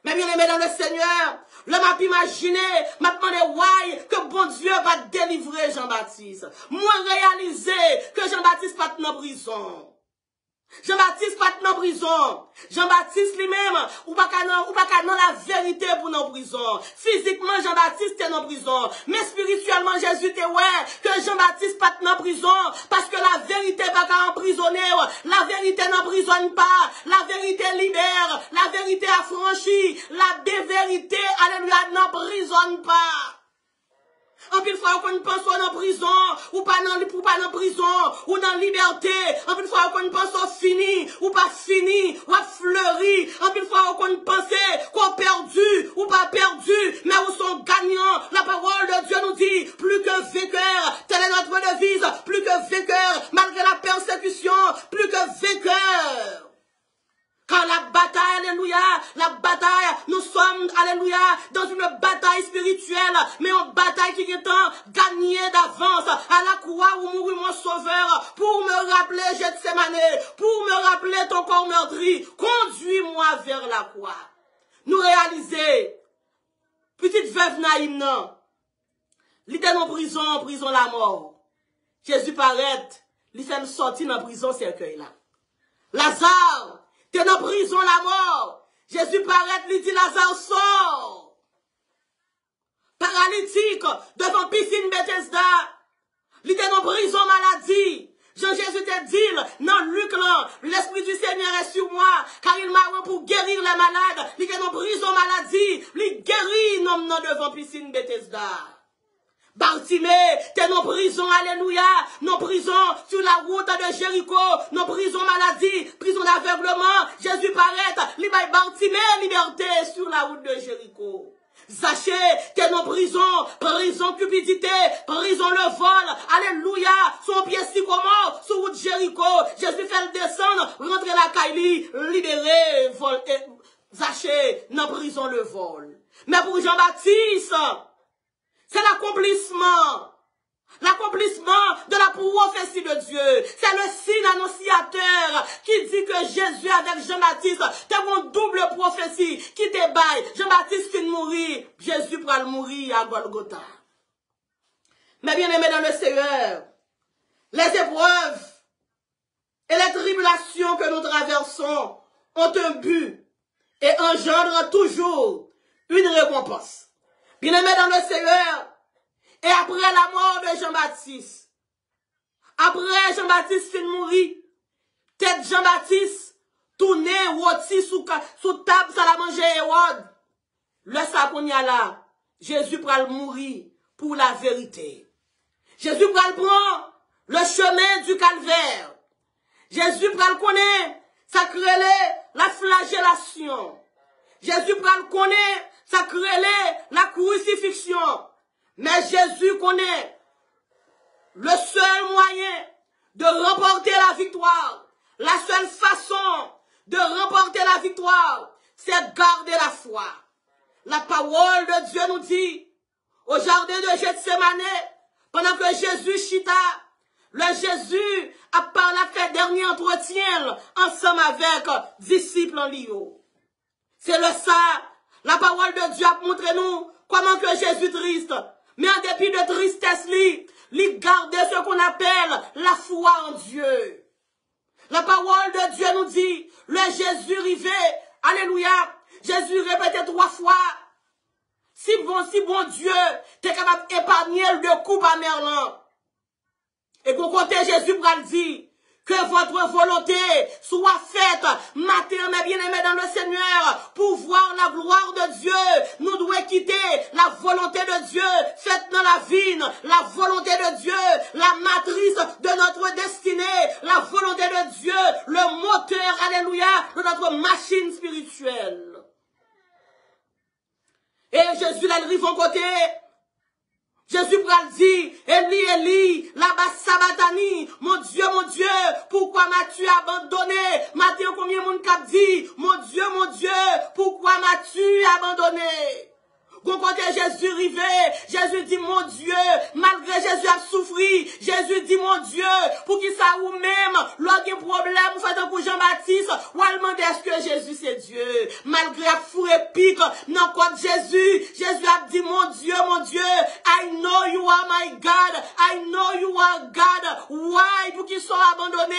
Mais bien aimé dans le Seigneur, l'homme a pu imaginer, m'a demandé, ouais, que bon Dieu va délivrer Jean-Baptiste. Moi réaliser que Jean-Baptiste pas en prison. Jean-Baptiste pas en prison. Jean-Baptiste lui-même, ou pas qu'à la vérité pour nos prison. Physiquement, Jean-Baptiste est en prison. Mais spirituellement, Jésus te ouais, que Jean-Baptiste pas en prison. Parce que la vérité pas qu'à emprisonner. La vérité n'emprisonne pas. La vérité libère. La vérité affranchit. La vérité, alléluia, n'emprisonne pas. En plus, fois qu'on pense en prison, ou pas dans prison, ou dans liberté. En plus, fois qu'on pense fini, ou pas fini, ou à fleuri. En plus, fois qu'on pense qu'on perdu, ou pas perdu, mais où sont gagnants. La parole de Dieu nous dit, plus que vainqueur, telle est notre devise, plus que vainqueur, malgré la persécution, plus que vainqueur. Car la bataille, alléluia, la bataille, nous sommes, alléluia, dans une bataille spirituelle, mais une bataille qui est gagnée d'avance à la croix où mourit mon sauveur, pour me rappeler Gethsémane, pour me rappeler ton corps meurtri, conduis-moi vers la croix. Nous réaliser, petite veuve Naïm, non, Il était en prison la mort. Jésus paraît, il fait sortir dans la prison cercueil là. Lazare, t'es dans prison la mort. Jésus paraît, il dit Lazare sort. Paralytique, devant piscine Bethesda. Il était en prison maladie. Jean-Jésus te dit, non, Luc, l'Esprit du Seigneur est sur moi, car il m'a rendu pour guérir les malades. Il est en prison maladie. Il guérit, non, devant piscine Bethesda. Bartimée, t'es en prison, alléluia, non prison sur la route de Jéricho, non prison maladie, prison d'aveuglement, Jésus paraît, libère Bartimée, liberté sur la route de Jéricho. Zachée, t'es en prison cupidité, prison le vol, alléluia, son pied sycomore, sur route Jéricho, Jésus fait le descendre, rentrer la Kaili, libéré, vol, Zachée, non prison le vol. Mais pour Jean-Baptiste, c'est l'accomplissement de la prophétie de Dieu. C'est le signe annonciateur qui dit que Jésus avec Jean-Baptiste, t'es une double prophétie qui te baille. Jean-Baptiste finit de mourir, Jésus pourra le mourir à Golgotha. Mais bien aimé dans le Seigneur, les épreuves et les tribulations que nous traversons ont un but et engendrent toujours une récompense. Bien-aimé dans le Seigneur, et après la mort de Jean-Baptiste, après Jean-Baptiste fin mourir, tête Jean-Baptiste tourné, rôti sous table, ça la manger Hérode. Le saconia là, Jésus pral mourir pour la vérité. Jésus pral prendre le chemin du calvaire. Jésus pral connaître, ça crée la flagellation. Jésus pral connaît, ça crée la crucifixion. Mais Jésus connaît le seul moyen de remporter la victoire. La seule façon de remporter la victoire, c'est garder la foi. La parole de Dieu nous dit, au jardin de Gethsémane, pendant que Jésus chita, le Jésus a parlé, fait dernier entretien ensemble avec disciples en Lio. C'est le ça, la parole de Dieu a montré nous comment que Jésus triste. Mais en dépit de tristesse, il gardait ce qu'on appelle la foi en Dieu. La parole de Dieu nous dit, le Jésus rivait, alléluia, Jésus répétait 3 fois, si bon Dieu, t'es capable d'épargner de coups à Merlin. Et qu'on côté Jésus pral dit, que votre volonté soit faite, matin, mes bien-aimés dans le Seigneur, pour voir la gloire de Dieu. Nous devons quitter la volonté de Dieu, faite dans la vigne, la volonté de Dieu, la matrice de notre destinée, la volonté de Dieu, le moteur, alléluia, de notre machine spirituelle. Et Jésus l'arrive en côté. Jésus pral dit, Eli, Eli, là-bas sabatani, mon Dieu, pourquoi m'as-tu abandonné? Matin, combien mon cap dit, mon Dieu, pourquoi m'as-tu abandonné? Quand côté Jésus arrivé, Jésus dit, mon Dieu, malgré Jésus a souffri, Jésus dit, mon Dieu, pour qu'il ça ou même, lorsqu'il y a un problème, vous faites un coup Jean-Baptiste, ou à demander est-ce que Jésus c'est Dieu, malgré la fourré pique, non, quand Jésus a dit, mon Dieu, I know you are my God, I know you are God, why, pour qu'il soit abandonné?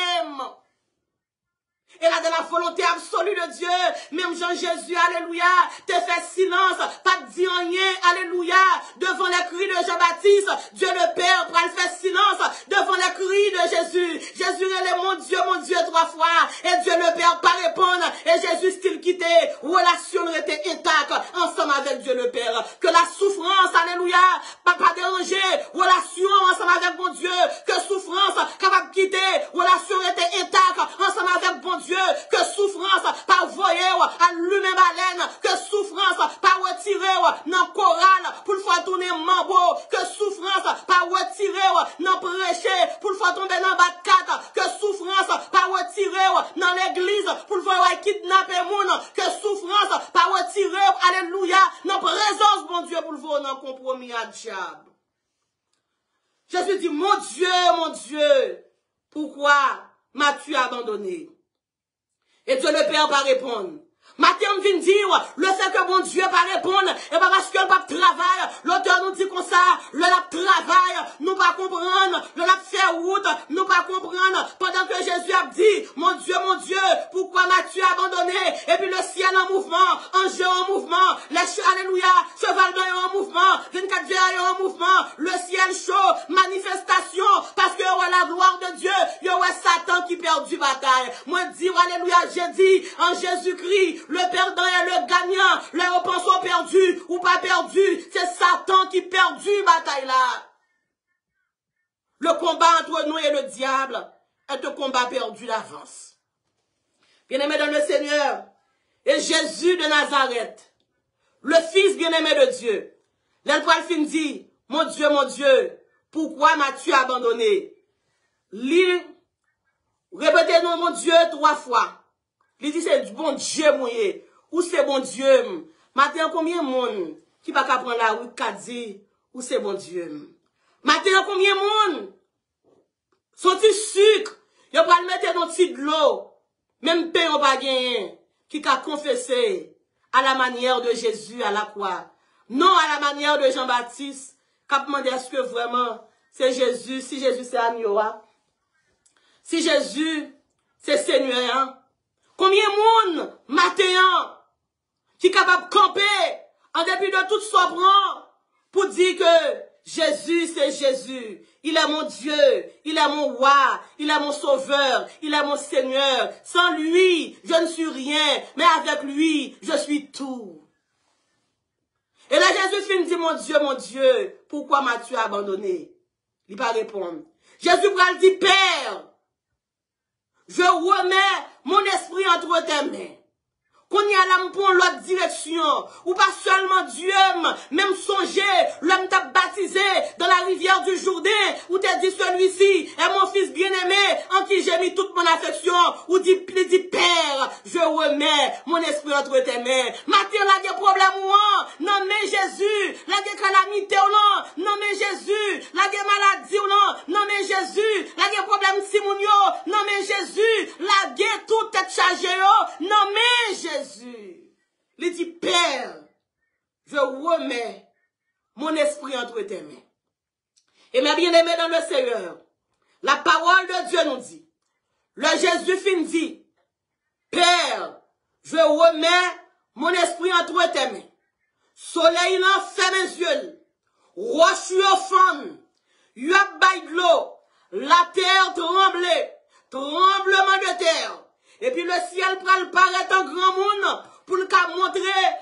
Et là, dans la volonté absolue de Dieu, même Jean-Jésus, alléluia, te fait silence, pas de dire rien, alléluia, devant les cris de Jean-Baptiste, Dieu le Père, prend le fait silence, devant les cris de Jésus. Jésus est mon Dieu 3 fois, et Dieu le Père pas répondre, et Jésus style quitté, relation était intacte, ensemble avec Dieu le Père. Que la souffrance, alléluia, pas déranger, relation ensemble avec mon Dieu, que souffrance, capable de quitter, relation était intacte, ensemble avec mon Dieu, que souffrance par voyer à lui-même baleine, que souffrance par retirer dans chorale pour le faire tourner mambo, que souffrance par retirer dans prêcher pour le faire tomber dans batcat, que souffrance par retirer dans l'église pour le faire kidnapper moun, que souffrance par retirer, alléluia, dans présence mon Dieu pour le faire dans compromis à diable. Jésus dit, mon Dieu, pourquoi m'as-tu abandonné? Et Dieu le Père va répondre, Matin, on vient dire, le fait que mon Dieu va répondre, et pas parce que le pape travaille, l'auteur nous dit comme ça, le lap travaille, nous pas comprendre, le lap fait route, nous pas comprendre, pendant que Jésus a dit, mon Dieu, pourquoi m'as-tu abandonné? Et puis le ciel en mouvement, ange en mouvement, alléluia, cheval blanc en mouvement, 24 veillères en mouvement, le ciel chaud, manifestation, parce que la gloire de Dieu, il y a Satan qui perd du bataille. Moi, dis, alléluia, j'ai dit, en Jésus-Christ, le perdant et le gagnant, les réponses sont perdues ou pas perdues, c'est Satan qui perd du bataille là. Le combat entre nous et le diable est un combat perdu d'avance. Bien-aimé dans le Seigneur, et Jésus de Nazareth, le Fils bien-aimé de Dieu, l'Étoile fin dit, mon Dieu, pourquoi m'as-tu abandonné? Répétez-nous, mon Dieu, 3 fois. Il dit, c'est bon Dieu, mouillé. Ou c'est bon Dieu. Maintenant, combien de monde qui va prendre la route qui dit, ou c'est bon Dieu. Maintenant, combien de monde sont sucre, ils vont le mettre dans petit de l'eau, même pain on pas gagné, qui a confessé à la manière de Jésus à la croix. Non à la manière de Jean-Baptiste, qui a demandé est-ce que vraiment c'est Jésus, si Jésus c'est Agnoa, si Jésus c'est Seigneur, hein? Combien de monde matin qui est capable de camper en dépit de tout son prend pour dire que Jésus c'est Jésus, il est mon Dieu, il est mon roi, il est mon sauveur, il est mon Seigneur. Sans lui, je ne suis rien, mais avec lui, je suis tout. Et là, Jésus dit, mon Dieu, pourquoi m'as-tu abandonné? Il va répondre. Jésus va dire, Père, je remets mon esprit entre tes mains. Qu'on y a là pour l'autre direction, ou pas seulement Dieu, même songer, l'homme t'a baptisé dans la rivière du Jourdain, où t'as dit celui-ci est mon fils bien-aimé, en qui j'ai mis toute mon affection, ou dit Père, je remets mon esprit entre tes mains. Matin, là, il y a problème ou non, mais Jésus, là, il y a calamité ou non, mais Jésus, là, il y a maladie ou non, mais Jésus, là, il y a problème Simounio, non, mais Jésus, là, il y a tout tête chargée, non, mais Jésus. Il dit, Père, je remets mon esprit entre tes mains. Et mes bien-aimés dans le Seigneur, la parole de Dieu nous dit, le Jésus fin dit, Père, je remets mon esprit entre tes mains. Soleil n'en fait mes yeux, roche au fond, yop bail de l'eau, la terre tremblait, tremblement de terre. Et puis le ciel pral paraître en grand monde pour le cas montrer,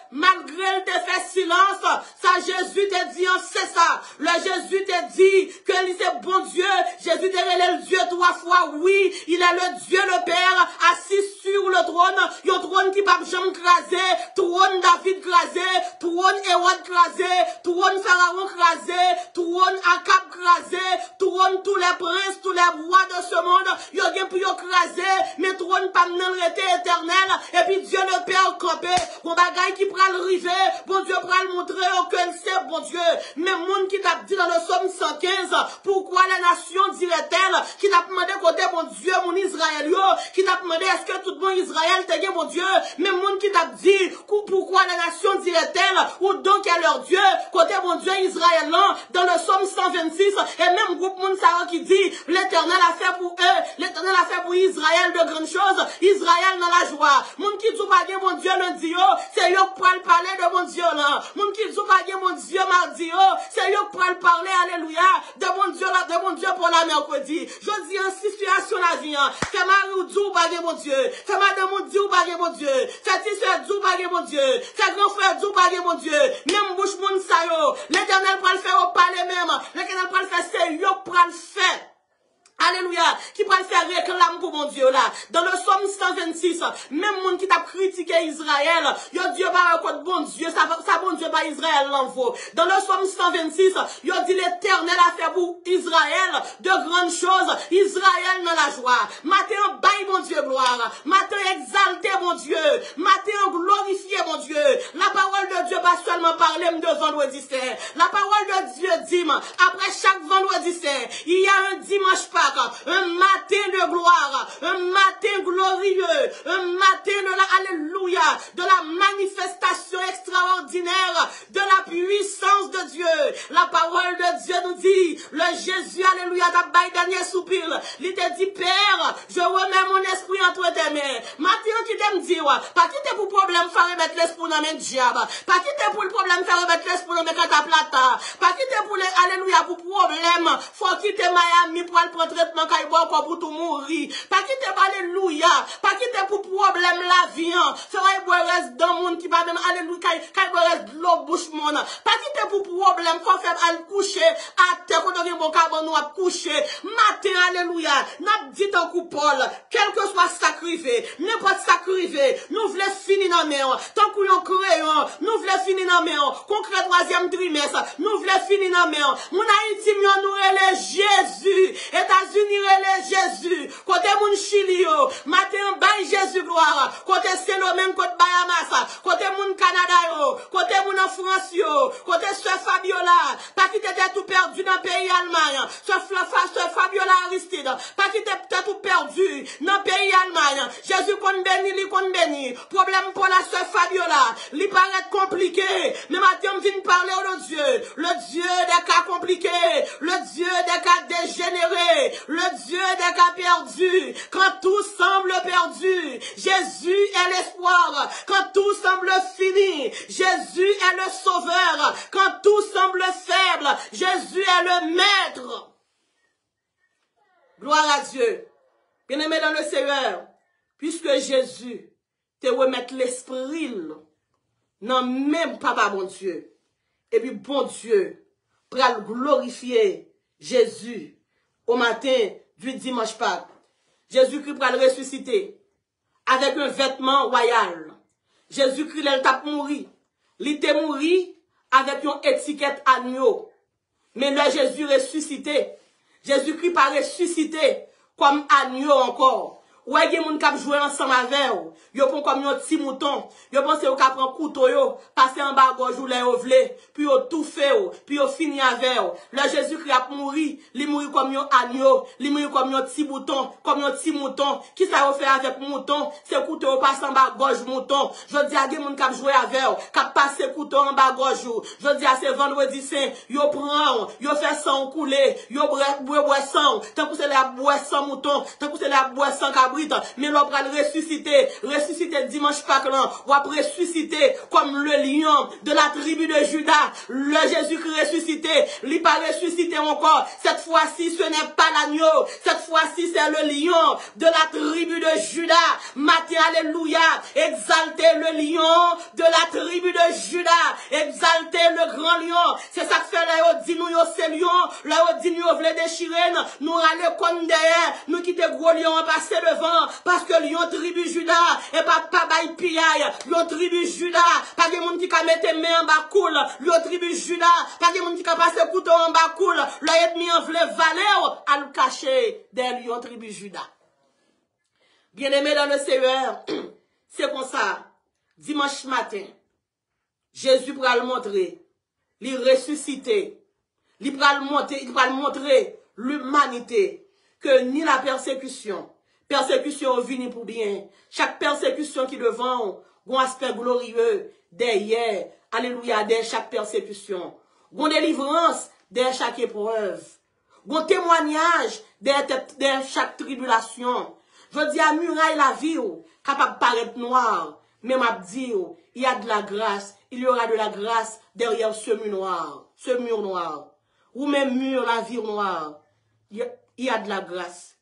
malgré le te fait silence, ça Jésus te dit, c'est ça. Le Jésus te dit que c'est bon Dieu. Jésus te relève le Dieu 3 fois. Oui, il est le Dieu, le Père, assis sur le trône. Il y a un trône qui va jamais craser, trône David crasé, trône Hérode crasé, trône Pharaon crasé, trône Akab crasé, trône tous les princes, tous les rois de ce monde. Il y a bien pour craser, mais trône pas non été éternel. Et puis Dieu le Père bon bagay qui prend le rivet, bon Dieu prend le montrer que c'est bon Dieu. Mais monde qui t'a dit dans le psaume 115, pourquoi la nation dirait-elle, qui t'a demandé côté bon Dieu, mon Israël, qui t'a demandé est-ce que tout le monde Israël t'a dit bon Dieu, mais monde qui t'a dit pourquoi la nation dirait-elle, ou donc est leur Dieu, côté bon Dieu Israël, dans le psaume 126, et même groupe monde Sarah qui dit, l'éternel a fait pour eux, l'éternel a fait pour Israël de grandes choses, Israël dans la joie. Monde qui dit pas mon Dieu lundi, c'est yo qui parle parler de mon Dieu là. Monde qui dit pas mon Dieu mardi, c'est yo qui parle parler, alléluia, de mon Dieu là, de mon Dieu pour la mercredi. Je dis en situation la vie, fais mari ou Dieu pas mon Dieu, fais madame mon Dieu pas mon Dieu, fais petit soeur Dieu pas mon Dieu, fais grand frère Dieu pas mon Dieu, même bouche monde ça yo, l'éternel pour le faire parler même, l'éternel pour le faire c'est yo pour le faire. Alléluia, qui peut faire réclame pour mon Dieu là. Dans le psaume 126, même monde qui t'a critiqué Israël, yo Dieu par contre bon Dieu, ça bon Dieu par Israël l'envoie. Dans le psaume 126, yo dit l'éternel a fait pour Israël de grandes choses, Israël dans la joie. Matin baille mon Dieu gloire, matin exalté mon Dieu, matin glorifié mon Dieu. La parole de Dieu pas seulement parler de vendredi saint. La parole de Dieu dit, après chaque vendredi saint, il y a un dimanche pas. Pâques, un matin de gloire, un matin glorieux, un matin de la alléluia, de la manifestation extraordinaire de la puissance de Dieu. La parole de Dieu nous dit, le Jésus, alléluia, d'Abbaï, dernier soupir, il te dit, Père, je remets mon esprit entre tes mains. Maintenant, qui t'aime dire, pas qui t'es pour problème faire remettre l'esprit dans mes diables, pas qui t'es pour le problème faire remettre l'esprit dans mes cataplata, pas qui t'es pour les, alléluia, pour problème, faut quitter Miami pour aller prendre traitement pour tout mourir, pas qui t'es, alléluia, pas qui t'es pour problème la vie, faire reste dans le monde qui va même, alléluia, reste de l'eau bouche monde, pas qui t'es pour problème, faut faire aller coucher, à terre, quand on vient mon cabane, nous à coucher, matin, alléluia, n'a dit un coup Paul, quel que soit sacrifié, n'importe sacrifié, nous voulons finir dans mer, tant qu'on y crayon, nous voulons finir dans mer, concret troisième trimestre, nous voulons finir dans mer, mon Haïti, nous relève Jésus, États-Unis relève Jésus, côté mon Chili, matin, bail Jésus gloire, côté Saint-Domingue, côté Bahamas, côté mon Canada, côté mon France, côté Sœur Fabiola, pas qui t'était tout perdu dans le pays Allemagne, Sœur Fabiola Aristide, pas qui t'était tout perdu dans le pays Allemagne, Jésus qu'on bénit, problème pour la Sœur Fabiola, il paraît compliqué, mais maintenant, on vient parler de Dieu, le Dieu des cas compliqués, le Dieu des cas dégénérés, le Dieu des cas perdus, quand tout semble perdu, Jésus est l'espoir, quand tout semble fini, Jésus est le sauveur, quand tout semble faible, Jésus est le maître. Gloire à Dieu. Bien-aimé dans le Seigneur, puisque Jésus te remet l'esprit, non même papa bon Dieu, et puis bon Dieu, pour glorifier Jésus au matin du dimanche Pâques. Jésus-Christ pour le ressusciter avec un vêtement royal. Jésus-Christ, il t'a mouru. Il était mouru avec une étiquette agneau. Mais là, Jésus ressuscité. Jésus-Christ pas ressuscité comme agneau encore. Ouais, il y a des gens qui jouent ensemble avec vous. Ils font comme un petit mouton. Ils pensent qu'ils prennent un couteau, passer en bas gauche ou les ovlés, puis ils tout fait, puis ils finissent avec vous. Le Jésus-Christ a mouru. Il mouru comme un agneau. Il mouru comme un petit mouton. Comme un petit mouton. Qui ça va faire avec mouton? C'est couteau passe en bas gauche mouton. Je dis à des gens qui jouent avec vous, qui passent couteau en bas gauche. Je dis à ces vendredi saint, ils prennent, ils font sang couler, ils boivent sang. Tant que c'est la boisson mouton, tant que c'est la boisson cabrit. Mais l'on va ressusciter dimanche Pâques, on va ressusciter comme le lion de la tribu de Judas. Le Jésus-Christ ressuscité, il pas ressuscité encore. Cette fois-ci, ce n'est pas l'agneau. Cette fois-ci, c'est le lion de la tribu de Judas. Matin, alléluia. Exaltez le lion de la tribu de Judas. Exaltez le grand lion. C'est ça que fait là, on dit nous, c'est lion. Là, on dit nous, on veut déchirer. Nous, allons comme derrière. Nous quitter gros lion, on passer devant. Parce que lion tribu Judas, et pas bail pillaille. Lion tribu Judas, pas de monde qui a mettre main en bas cool. Lion tribu Judas, pas de monde qui a passé couteau en bas cool. L'ennemi en voulait valer à le cacher des lions tribu Judas. Bien-aimé dans le Seigneur, c'est comme ça. Dimanche matin, Jésus pourra le montrer, il ressuscité, il pourra le montrer l'humanité que ni la persécution vient pour bien. Chaque persécution qui devant, un aspect glorieux derrière, alléluia, derrière chaque persécution. Une délivrance derrière chaque épreuve. Un témoignage derrière chaque tribulation. Je dis à muraille la vie, capable de paraître noir, mais m'a dit, il y a de la grâce, il y aura de la grâce derrière ce mur noir. Ou même mur, la vie noire, il y a de la grâce.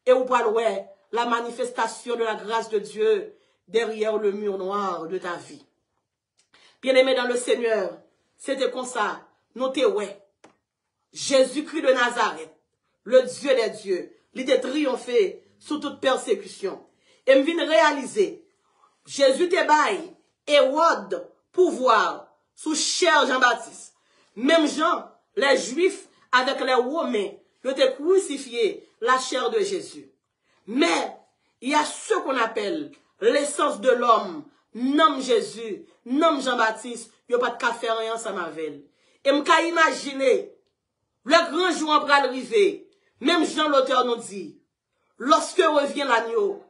Et vous parlez, la manifestation de la grâce de Dieu derrière le mur noir de ta vie. Bien-aimé dans le Seigneur, c'était comme ça, notez, ouais. Jésus-Christ de Nazareth, le Dieu des dieux, il était triomphé sous toute persécution. Et me vient réaliser, Jésus te baille, Hérode, pouvoir, sous cher Jean-Baptiste. Même Jean, les Juifs, avec les Romains, ils ont crucifié la chair de Jésus. Mais, il y a ce qu'on appelle l'essence de l'homme, nomme Jésus, nomme Jean-Baptiste, il n'y a pas de café rien ensemble avec elle. Et je peux imaginer, le grand jour après arriver, Même Jean l'auteur nous dit, lorsque revient l'agneau,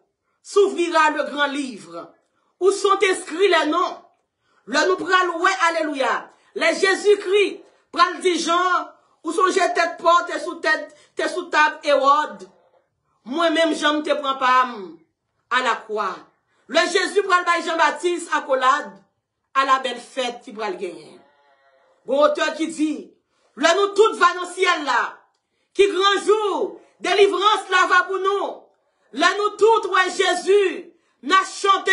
s'ouvrira le grand livre, où sont inscrits les noms. Le nous pral ouais, alléluia. Les Jésus-Christ, pral dit Jean, où sont j'ai tête porte, t'es sous table Hérode. Moi-même, Jean te prends pas à la croix. Le Jésus pral bail Jean-Baptiste à collade, à la belle fête qui pral gagner. Bon auteur qui dit, là nous toutes va dans le ciel là, qui grand jour, délivrance là va pour nous. Là nous toutes, ouais Jésus, n'a chanté,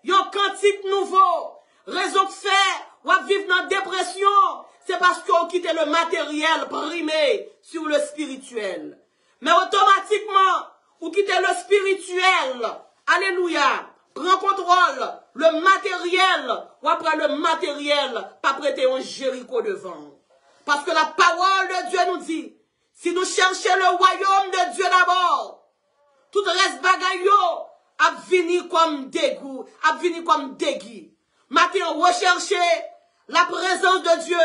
yon cantique nouveau. Raison de faire, ou vivre dans la dépression, c'est parce qu'on quitte le matériel primé sur le spirituel. Mais automatiquement, ou quitte le spirituel, alléluia, prend contrôle, le matériel, ou après le matériel, pas prêter un Jéricho devant. Parce que la parole de Dieu nous dit, si nous cherchons le royaume de Dieu d'abord, tout reste bagaille a venu comme dégoût, a venu comme déguis. Maintenant, recherchez la présence de Dieu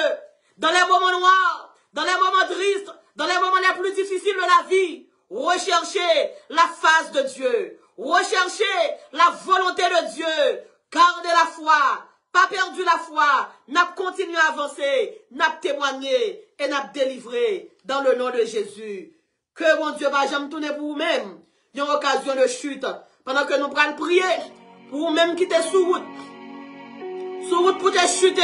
dans les moments noirs, dans les moments tristes, dans les moments les plus difficiles de la vie. Recherchez la face de Dieu. Recherchez la volonté de Dieu. Gardez la foi. Pas perdu la foi. N'a continué à avancer. N'a témoigné et n'a délivré dans le nom de Jésus. Que mon Dieu va jamais tourner pour vous-même. Il y a une occasion de chute. Pendant que nous prenons prier pour vous-même quitter sous route. Sous route pour te chuter.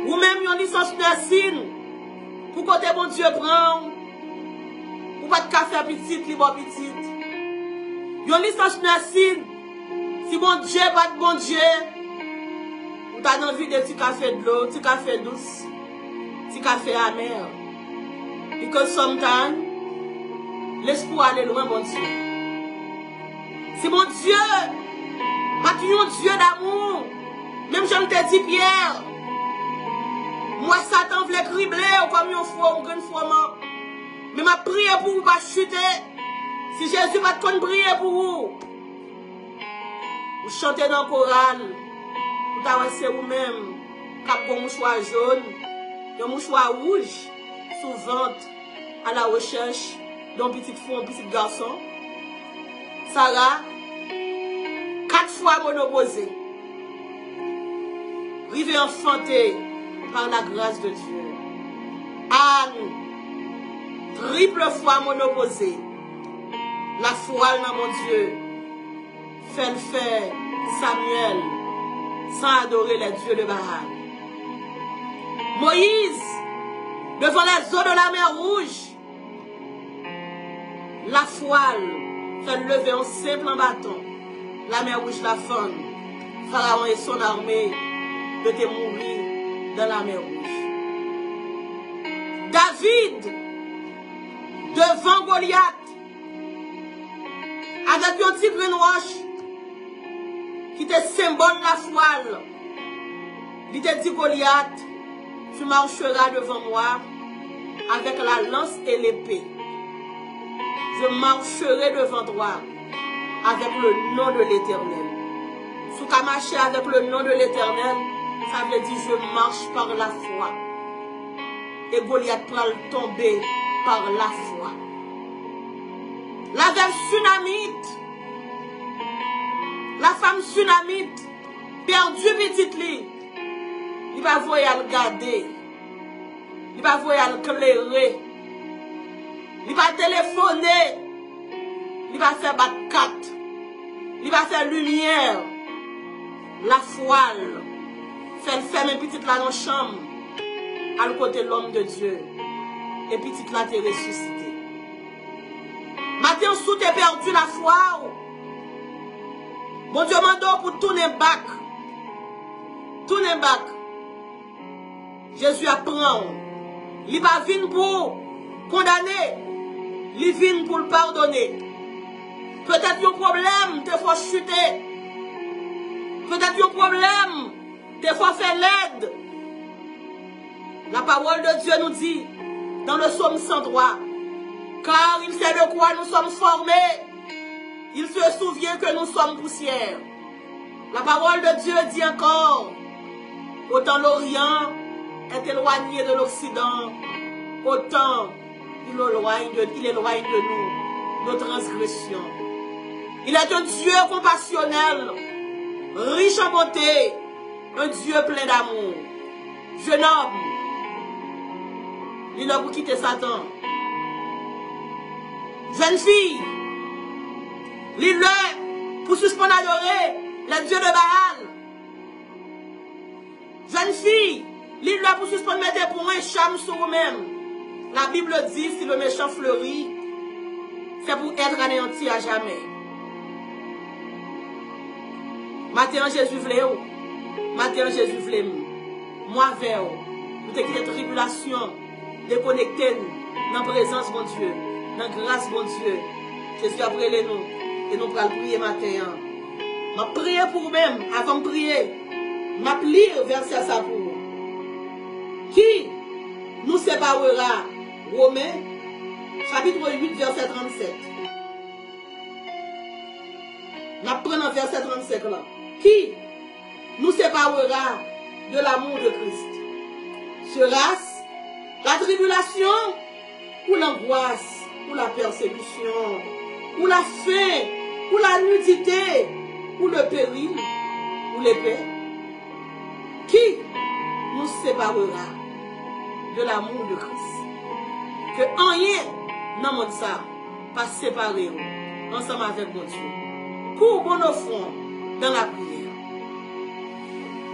Ou même une licence nursing. Pour côté mon Dieu prend. Ou pas de café petit, libre petit. Une licence nursing. Si mon Dieu pas de bon Dieu. Ou t'as envie de petit café de l'eau, petit café douce, petit café amer. Because sometimes, l'espoir est loin, mon Dieu. Si mon Dieu, pas un Dieu d'amour. Même j'en t'ai dit Pierre, moi Satan voulait cribler comme une fois, une fois, mais ma prière pour vous pas chuter. Si Jésus va te prier pour vous, vous chantez dans le choral, vous avancez vous-même, cap un mouchoir jaune, un mouchoir rouge, sous vente, à la recherche d'un petit fou, un petit garçon. Sarah, 4 fois monoposé. Rivé enfanté par la grâce de Dieu. Anne, triple fois monoposé. La foi dans mon Dieu. Fait le faire Samuel sans adorer les dieux de Baal. Moïse, devant les eaux de la mer Rouge, la foile fait lever un simple bâton. La mer Rouge la fond. Pharaon et son armée de te mourir dans la mer Rouge. David, devant Goliath, avec un petit grain roche, qui te symbole la foile, il te dit Goliath, tu marcheras devant moi avec la lance et l'épée. Je marcherai devant toi avec le nom de l'Éternel. Si tu as marché avec le nom de l'Éternel, ça veut dire je marche par la foi. Et Goliath va tomber par la foi. La femme sunamite, la femme sunamite, perdue petite lit, il va voir le garder, il va voir le clairer, il va téléphoner, il va faire battre 4, il va faire lumière, la foile, fait le fermer petite là dans la chambre, à côté de l'homme de Dieu, et petite là t'es ressuscité. Maintenant, sous t'es perdu la foi, mon Dieu m'a pour tourner back. Tourner back. Jésus apprend. Il va venir pour condamner. Il vient pour le pardonner. Peut-être un problème, des fois chuter. Peut-être un problème, des fois faire l'aide. La parole de Dieu nous dit, dans le psaume 103, car il sait de quoi nous sommes formés. Il se souvient que nous sommes poussière. La parole de Dieu dit encore, autant l'Orient est éloigné de l'Occident, autant il éloigne de nous nos transgressions. Il est un Dieu compassionnel, riche en bonté, un Dieu plein d'amour. Jeune homme, il a pour quitter Satan. Jeune fille, l'île pour suspendre adorer les dieux de Baal. Jeune fille, l'île pour suspendre mettre pour un charme sur vous-même. La Bible dit, si le méchant fleurit, c'est pour être anéanti à jamais. Matin Jésus voulait, matin Jésus voulait, moi vers, nous te quitter tribulation, déconnecter nous, dans la présence de mon Dieu, dans la grâce de mon Dieu. Jésus a prié nous, et nous allons prier matin. Je prie pour vous-même, avant de prier, je lire verset ça pour vous. Qui nous séparera, Romains, chapitre 8, verset 37. Je prends le verset 35 là. Qui nous séparera de l'amour de Christ? Sera-ce la tribulation, ou l'angoisse, ou la persécution, ou la faim, ou la nudité, ou le péril, ou l'épée? Qui nous séparera de l'amour de Christ? Que rien dans mon ça pas séparer ensemble avec mon Dieu. Pour bon au fond dans la prière.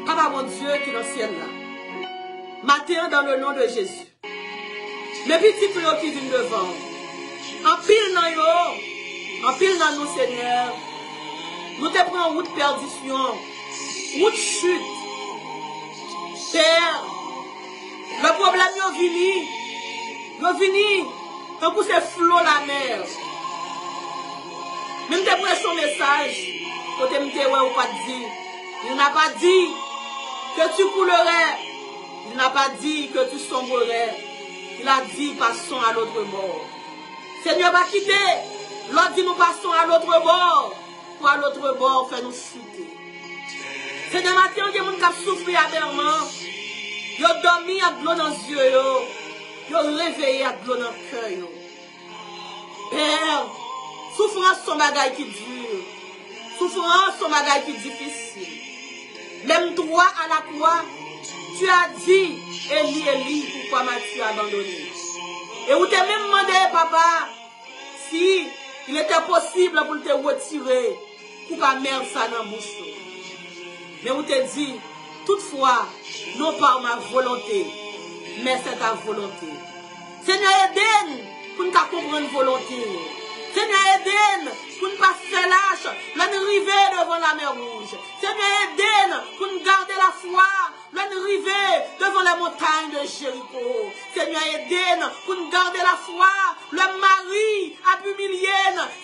Papa mon Dieu qui est dans le ciel là. Matin dans le nom de Jésus. Mes petits frères qui viennent devant. En pile dans yo, en pile dans nous Seigneur. Nous te prenons route perdition, route chute. Père, le problème est venu, tant que c'est flot la mer. Même te prends son message, côté m'te ou pas dit. Il n'a pas dit que tu coulerais, il n'a pas dit que tu sombrerais. Il a dit passons à l'autre bord. Seigneur va quitter, l'autre dit nous passons à l'autre bord. Pour à l'autre bord, faire nous chuter. Seigneur, matin, il y a des gens qui souffrent amèrement. Ils ont dormi avec l'eau dans les yeux. Ils ont réveillé avec l'eau dans le cœur. Père, souffrance son bagage qui dure. Souffrance son bagage qui difficile. Même toi à la croix, tu as dit, Élie, Élie, pourquoi m'as-tu abandonné? Et vous t'es même demandé, papa, si il était possible pour te retirer, pour pas mettre ça dans la bouche. Mais vous te dit, toutefois, non par ma volonté, mais c'est ta volonté. Seigneur, aide-nous pour nous comprendre la volonté. Seigneur, aide-nous pour ne pas faire lâche, l'arrivée devant la mer rouge. Seigneur, aide-nous pour nous garder la foi, l'arrivée devant les montagnes de Jéricho. Seigneur, aide-nous pour nous garder la foi, le mari a humilié.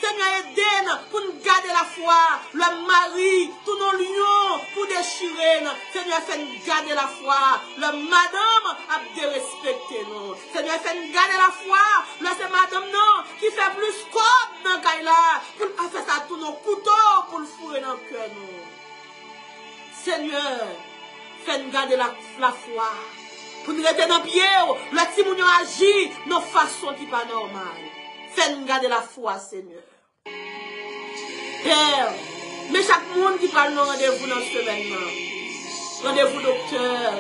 Seigneur, aide-nous pour nous garder la foi, le mari, tous nos lions pour déchirer. Seigneur, fais-nous garder la foi, le madame a dérespecté nous. Seigneur, fais-nous garder la foi, le c'est madame non qui fait plus code dans le là pour faire ça tous nos couteaux pour le fourrer dans le cœur. Seigneur, fais-nous garder la foi. Pour nous rester dans le pied, le petit moun agit de façon qui n'est pas normale. Fais-nous garder la foi, Seigneur. Père, mais chaque monde qui parle de rendez-vous dans ce événement, rendez-vous docteur,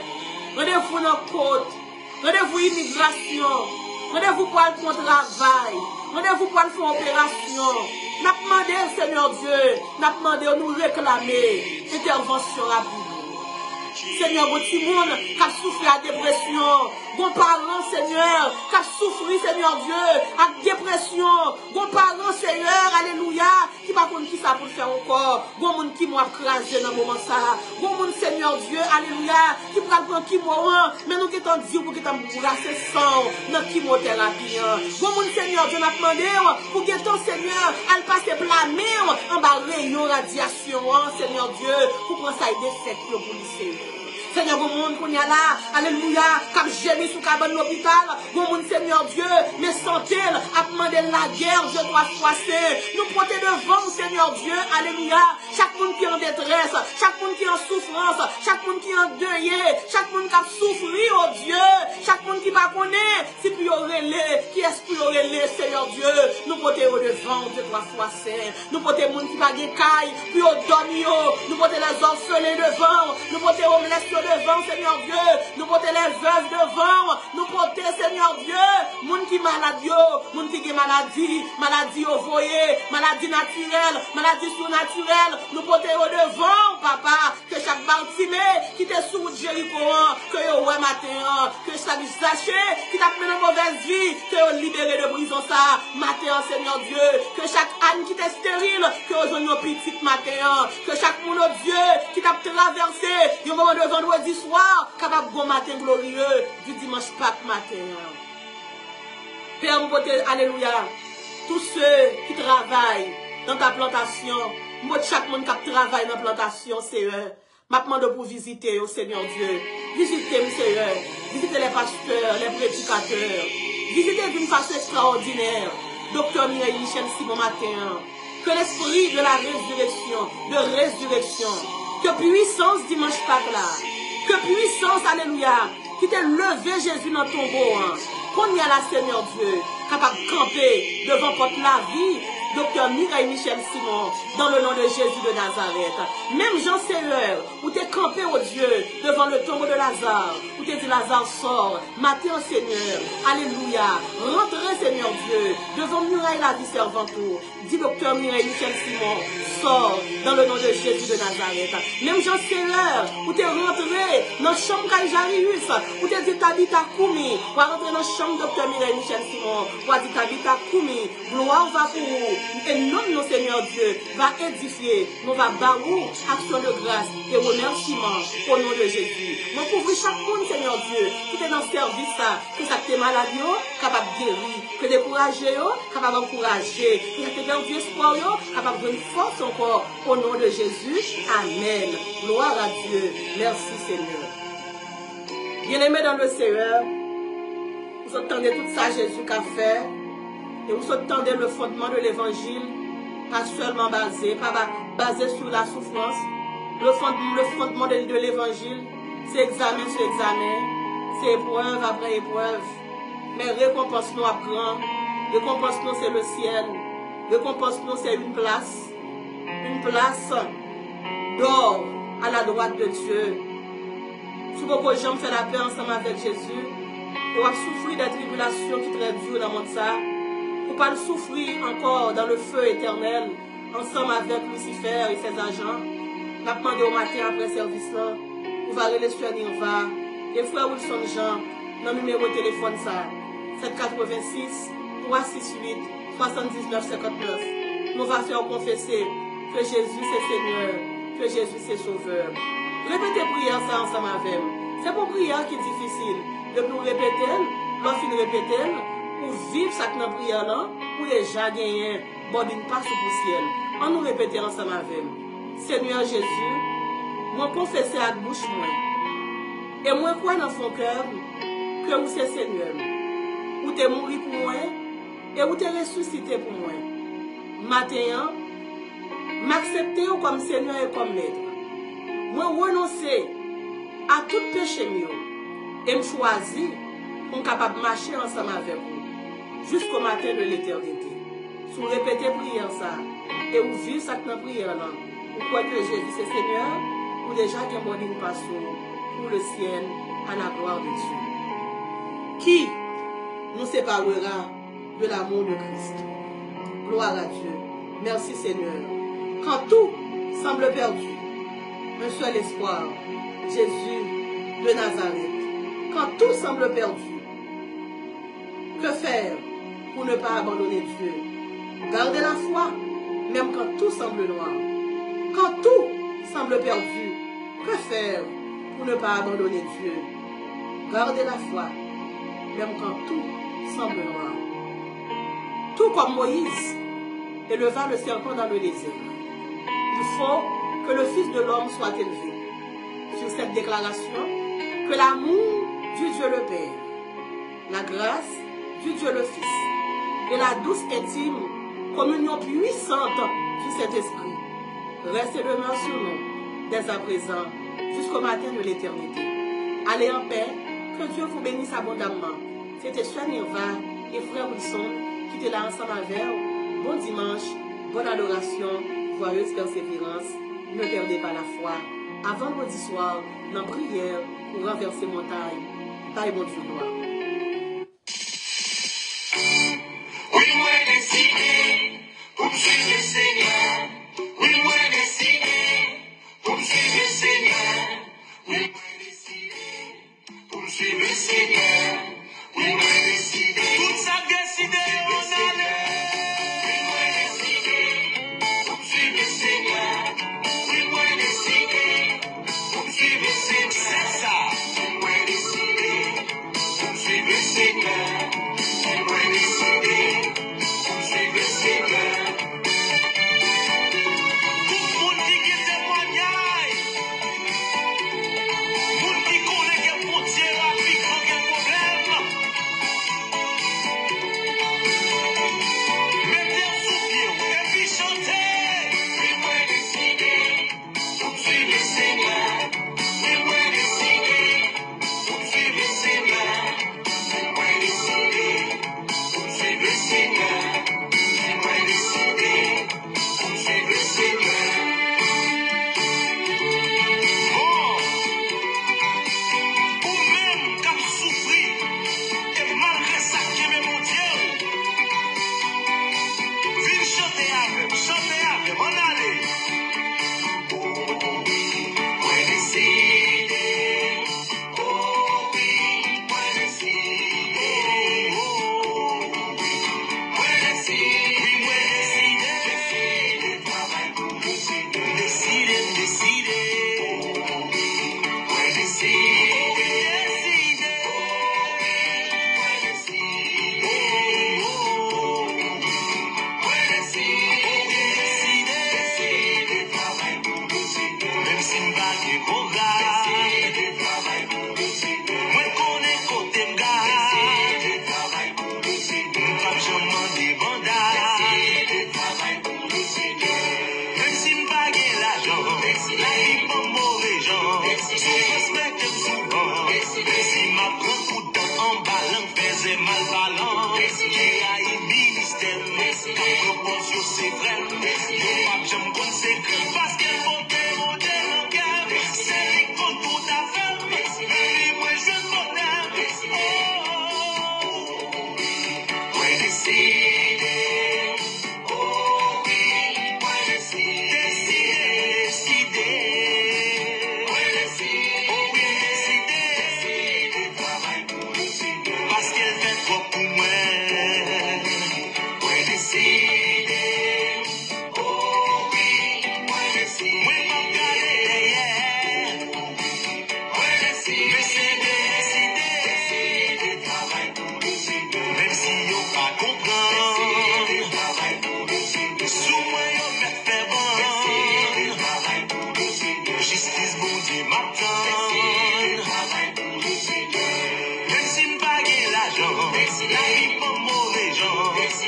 rendez-vous dans le côte, rendez-vous immigration, rendez-vous pour le travail, rendez-vous pour faire opération. Nous avons demandé, Seigneur Dieu, nous avons demandé de nous réclamer intervention rapide. Seigneur, mon petit monde qui a souffert à dépression, bon parents, Seigneur, qui a souffert, Seigneur Dieu, à dépression, bon parents, Seigneur, alléluia, qui va contre qui ça pour faire encore, bon monde qui m'a crasé dans le moment ça, bon monde, Seigneur Dieu, alléluia, qui va prendre qui m'a, mais nous qui t'en disons pour que t'en brasser sang, dans la chimothérapie, bon monde, Seigneur Dieu, n'a demandé, pour que ton Seigneur, elle passe blâmer en bas rayon radiation, Seigneur Dieu, pour prendre ça et des fêtes pour lycée. Seigneur, bon monde qu'on y a là, alléluia, comme gémi sous cabane l'hôpital, bon monde, Seigneur Dieu, mais santé, à demander la guerre, Dieu doit soisser. Nous porter devant, Seigneur Dieu, alléluia, chaque monde qui est en détresse, chaque monde qui est en souffrance, chaque monde qui est en deuil, chaque monde qui a souffert, oh Dieu, chaque monde qui va connaître, si puis relais, qui est-ce qui relais, Seigneur Dieu, nous porter au devant, Dieu doit soisser. Nous porter monde qui va caille, puis au dormir, nous porter les orphelins devant, nous porter les homeless devant, Seigneur Dieu, nous porter les veuves devant, nous porter, Seigneur Dieu, monde qui malade, monde qui a maladie au foyer, maladie naturelle, maladie surnaturelle, nous porter au devant, papa, que chaque Bartimée qui était sous Jéricho, que yo ouais matin, que chaque Zaché qui t'a mené dans mauvaise vie, que yo libéré de prison ça, matin, Seigneur Dieu, que chaque âne qui était stérile, que yo une petite matin, que chaque monde, oh Dieu, qui t'a traversé, un moment de vendredi soir, capable bon matin glorieux, du dimanche Pâques matin. Père, mon côté, alléluia, tous ceux qui travaillent dans ta plantation, moi, chaque monde qui travaille dans la plantation, Seigneur, m'a demandé pour visiter, au Seigneur Dieu. Visitez, Seigneur. Visitez les pasteurs, les prédicateurs. Visitez d'une façon extraordinaire. Docteur Mireille Michel Simon matin. Que l'esprit de la résurrection, que puissance dimanche Pâques là, que puissance, alléluia, qui t'a levé Jésus dans ton tombeau, qu'on y a la Seigneur Dieu, capable de camper devant porte la vie, Docteur Mireille Michel Simon, dans le nom de Jésus de Nazareth. Même Jean Seigneur, où t'es campé, oh Dieu, devant le tombeau de Lazare, où t'es dit Lazare sort, matin Seigneur, alléluia, rentrez Seigneur Dieu, devant muraille la vie servante, dit Docteur Mireille Michel Simon, sort dans le nom de Jésus de Nazareth. Même Jean Seigneur, où t'es rentré dans la chambre Kaïjarius, où t'es dit Tabitha Koumi, ou rentrer dans la chambre Docteur Mireille Michel Simon, ou a dit Tabitha Koumi, gloire va pour vous. Et nous, nos Seigneur Dieu, va édifier, nous va barou, action de grâce et remerciement au nom de Jésus. Nous couvrons chaque monde, Seigneur Dieu, qui est dans le service, que ça t'est malade, capable de guérir, que décourager, capable d'encourager, que t'es perdu espoir, capable de donner force encore au nom de Jésus. Amen. Gloire à Dieu. Merci Seigneur. Bien-aimés dans le Seigneur, vous entendez tout ça Jésus qu'a fait. Et vous entendez le fondement de l'évangile, pas seulement basé sur la souffrance. Le fondement de l'évangile, c'est examen sur examen, c'est épreuve après épreuve. Mais récompense nous apprend, récompense nous c'est le ciel, récompense nous c'est une place d'or à la droite de Dieu. Si beaucoup de gens font la paix ensemble avec Jésus, on va souffrir des tribulations qui sont très dures dans le monde ça. Pour ne pas souffrir encore dans le feu éternel, ensemble avec Lucifer et ses agents. On a demandé au matin après service là, on va aller sur Nirva, et frère Wilson Jean, dans le numéro de téléphone ça, 786 368 79 59. Nous va faire confesser que Jésus c'est Seigneur, que Jésus c'est Sauveur. Répétez prière ça ensemble avec nous. C'est pour prière qui est difficile. De nous répéter, lorsqu'il répète, pour vivre cette prière là, pour déjà gagner bonne passe au ciel. On nous répète ensemble avec nous. Seigneur Jésus, moi confesser à bouche moi. Et moi crois dans son cœur que vous c'est Seigneur. Vous t'es mort pour moi et vous t'es ressuscité pour moi. Matin, m'accepter comme Seigneur et comme maître. Moi renoncer à tout péché mieux et me choisir pour être capable de marcher ensemble avec vous jusqu'au matin de l'éternité. Si vous répétez prière ça et vous vivez cette prière là, vous croyez que Jésus c'est Seigneur, ou déjà qu'il y a un bon passe pour le ciel à la gloire de Dieu. Qui nous séparera de l'amour de Christ? Gloire à Dieu. Merci Seigneur. Quand tout semble perdu, un seul espoir, Jésus de Nazareth. Quand tout semble perdu, que faire pour ne pas abandonner Dieu? Gardez la foi, même quand tout semble noir. Quand tout semble perdu, que faire pour ne pas abandonner Dieu? Gardez la foi, même quand tout semble noir. Tout comme Moïse éleva le serpent dans le désert, il faut que le Fils de l'homme soit élevé. sur cette déclaration que l'amour du Dieu le Père, la grâce du Dieu le Fils et la douce intime communion puissante du Saint-Esprit reste et demeure sur nous dès à présent jusqu'au matin de l'éternité. Allez en paix, que Dieu vous bénisse abondamment. C'était Soeur Nirva et Frère Wilson qui étaient là ensemble avec vous. Bon dimanche, bonne adoration, joyeuse persévérance. Ne perdez pas la foi. À vendredi soir, dans prière pour renverser montagne. Taille bon Dieu gloire. Oui, moi décidé pour suivre le Seigneur. Oui, moi décidé pour suivre le Seigneur. Oui, moi décidé pour suivre le Seigneur. Oui, moi décidé. Tout ça décidé, on allait. Oui, moi décidé pour suivre le Seigneur. Oui, moi décidé pour suivre le Seigneur. C'est ça. Oui, moi décidé pour suivre le Seigneur. Oui, moi décidé pour suivre le Seigneur. Tout le monde dit qu'il est témoignage. Moun qui connaît que pour Dieu rapide, pas de problème. Mettez sous pied et puis chantez. Oui, moi décidé pour suivre le Seigneur. Oui, moi décidé pour suivre le Seigneur. Oui, moi décidé pour suivre le Seigneur. Oui, moi décidé pour suivre le Seigneur. Oh, ou même quand souffrir, et malgré ça, qui est mon Dieu, viens chanter avec, on allait. Oh oui, moi décidé. Oh oui, moi décidé. Oh oui, moi décidé. Oui, moi décidé. Décidé, travail pour le Seigneur. Décidé. Oh oui, moi décidé. Décidé. Oh oui, moi décidé. Oh oui, moi décidé. Travail pour le Seigneur. Même si m'bague programme. Décidé, travail pour le Seigneur. Moi connais côté m'gare. Décidé, travail pour le Seigneur. M'pap j'en des bandats. Décidé, travail pour le Seigneur. Même si m'bague l'argent. La vie pas mauvais gens. Respecte souvent. Même si m'a prend coup de dent en ballon. Faisait mal parlant. Qui a eu ministère. Comme proportion c'est vrai. M'pap j'en conséquent. Parce qu'elle montait mon délangueur. C'est lui contre tout à fait. Mais moi je m'en moi décidé. Oh oui, moi décidé. Moi décidé. Oh oui, décidé. Travail pour le Seigneur. Parce qu'elle fait trop pour moi. Moi décidé. Oh oui, moi décidé. Moi m'en garder. Moi décidé. Décidé. Travail pour le Seigneur. Même si yo pas comprendre. Décidé. Travail pour le Seigneur. Sous moi yo met fait bon. Décidé. Travail pour le Seigneur. Justice bon Dieu m'attend. Décidé. Travail pour le Seigneur. Même si m'bague l'argent. La vie pas mauvais gens.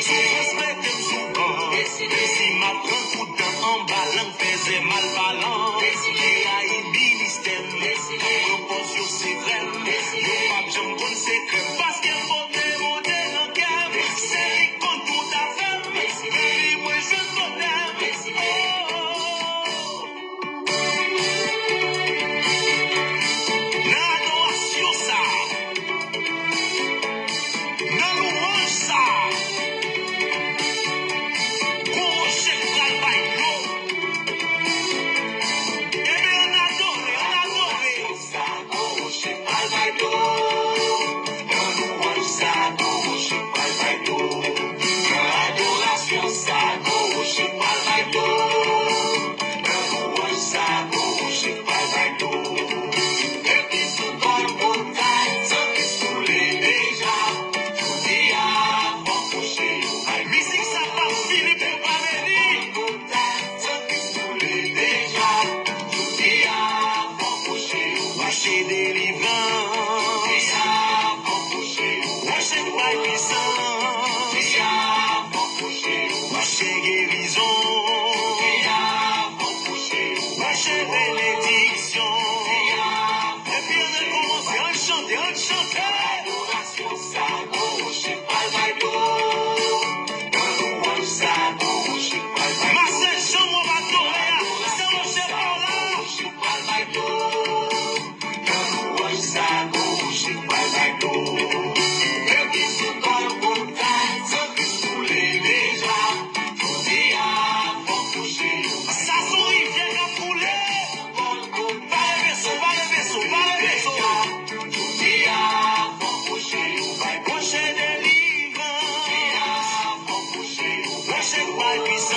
Sous respecte souvent. Même si m'apprend coup de dent en ballon. Faisait mal parlant. Qui a eu ministère. Proportion c'est vrai. Yo pas j'en conséquent. Parce qu'elle montait mon délangueur. C'est lui contre tout à fait. Mais moi je m'en Dans l'adoration ça. Dans louange ça. Gros chef travail l'eau. Rocher délivrance, rocher de puissance, rocher guérison, rocher bénédiction. Et puis on a commencé à chanter, à chanter. Marcel, chante-moi ma Coréa, c'est mon chef par là. Ça son rivière à couler. Pas le vaisseau, pas le vaisseau, pas le vaisseau. Rocher délivrance, rocher de puissance,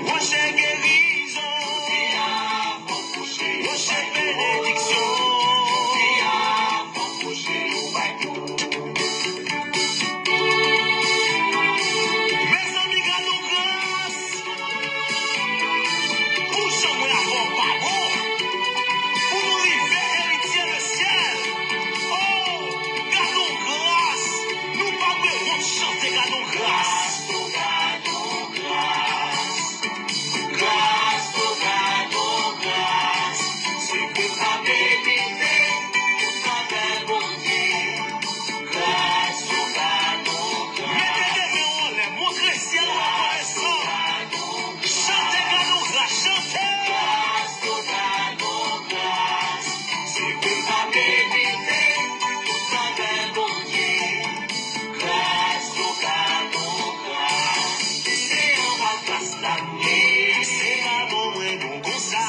rocher guérison, rocher bénédiction. Mes amis, gardons grâce. Pour jamais avoir pas bon. Pour nous livrer héritier le ciel. Oh, gardons grâce. Nous pas besoin de chanter, gardons grâce. C'est que ta vérité, ta belle bonté. Mettez des mains en l'air, montrez le ciel reconnaissant. Chantez, gardons grâce, chantez. C'est que ta vérité, ta belle bonté. C'est en ma place l'année. C'est pas bon, ouais, bon, comme ça.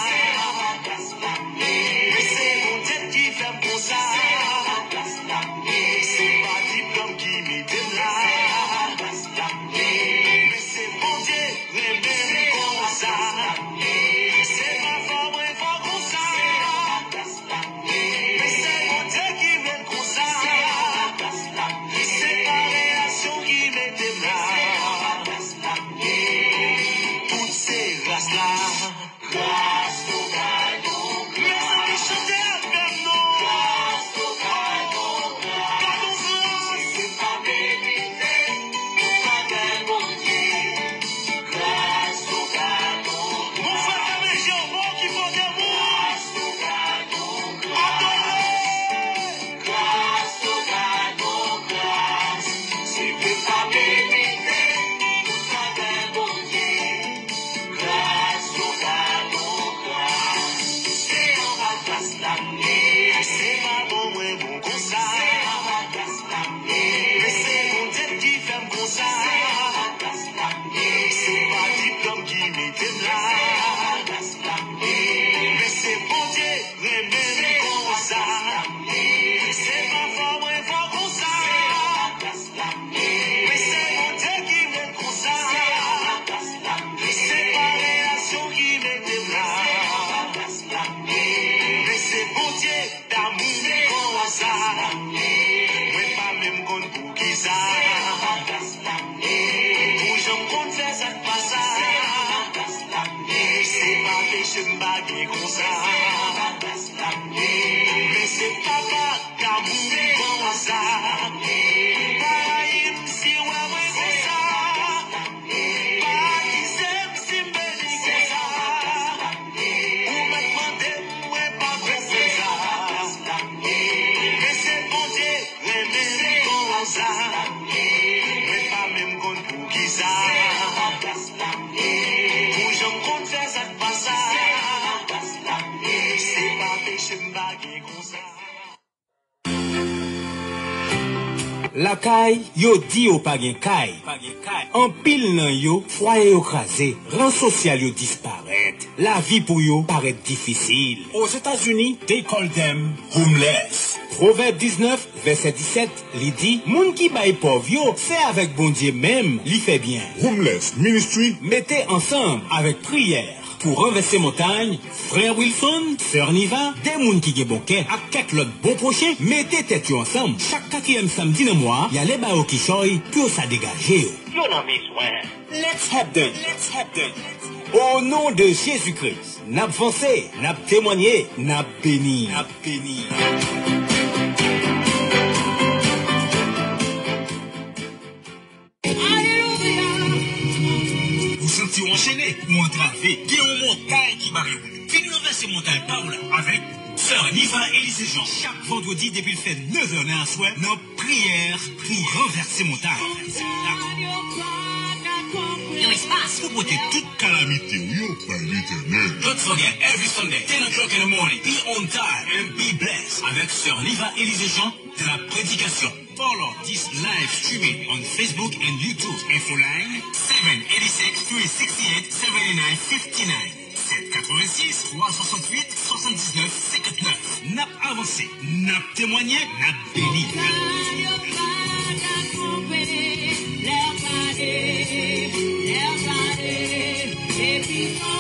Mais c'est mon Dieu qui fait pour ça. C'est pas diplôme qui m'était là. Mais c'est mon Dieu, les mêmes comme ça. C'est pas fort, ouais, fort comme ça. Mais c'est mon Dieu qui m'aime comme ça. C'est pas réaction qui m'était là. Toutes ces races-là. Mes amis, chantez avec nous. Gardons grâce. Mon frère Kamé, au bon qui faut des mots. Adorez. C'est que ta vérité, ta belle bonté. C'est en ma place l'année. C'est pas bon, ouais, bon comme ça. Mais c'est mon Dieu qui fait comme ça. C'est pas diplôme qui m'était là. Mais c'est mon Dieu, les mêmes comme ça. C'est pas fort, ouais, fort comme ça. Mais c'est mon Dieu qui m'aime comme ça. C'est pas réaction qui m'était là. Mais c'est bon Dieu d'amour comme ça. Ouais, pas même qu'on pour qui ça. Pour j'en compte faire ça pas ça. C'est pas péché m'baguer comme ça. Mais c'est papa d'amour comme ça. Pareil, si ouais, ouais, c'est ça. Pas qui s'aime, si béni comme ça. Ou me demander, ouais, pas comme ça. Mais c'est bon Dieu, les mêmes comme ça. Mais pas même qu'on pour qui ça. Pour j'en compte faire ça pas ça. C'est pas péché m'baguer comme ça. La caille, yo di yo pa gen caille. En pile nan yo, foyer yo krasé, rang social yo disparaît. La vie pour yo paraît difficile. Aux États-Unis, they call them homeless. Proverbe 19, verset 17, li dit, moun ki bay pauvre yo, c'est avec bon Dieu même, li fait bien. Homeless Ministry. Mettez ensemble avec prière. Pour renverser montagne, frère Wilson, sœur Niva, des moun qui gen bon cœur, ak quelques l'autre bon prochain, mettez tête yo ensemble. Chaque 4e samedi dans mois, y a les ba yo qui choy, puis yo sa dégage yo. Yo nan besoin. Let's help them. Au nom de Jésus-Christ, n'a avancé, n'a témoigné, n'a béni. N'a béni. Vous sentez enchaîné ou entravé, il y a une montagne qui barre. Fini renverser montagne par là avec Sœur Niva Élysée Jean. Chaque vendredi depuis le fait 9h d'un soir, nos prières pour renverser montagne. Yo, espace, vous portez toute calamité, yo, par l'éternel. Don't forget, every Sunday, 10 o'clock in the morning, be on time and be blessed avec Sœur Niva Élysée Jean de la prédication. Follow this live streaming on Facebook and YouTube. Info line 786 368 7959. 786 368 79 59. N'a avancé, n'a témoigné, n'a béni. Everybody,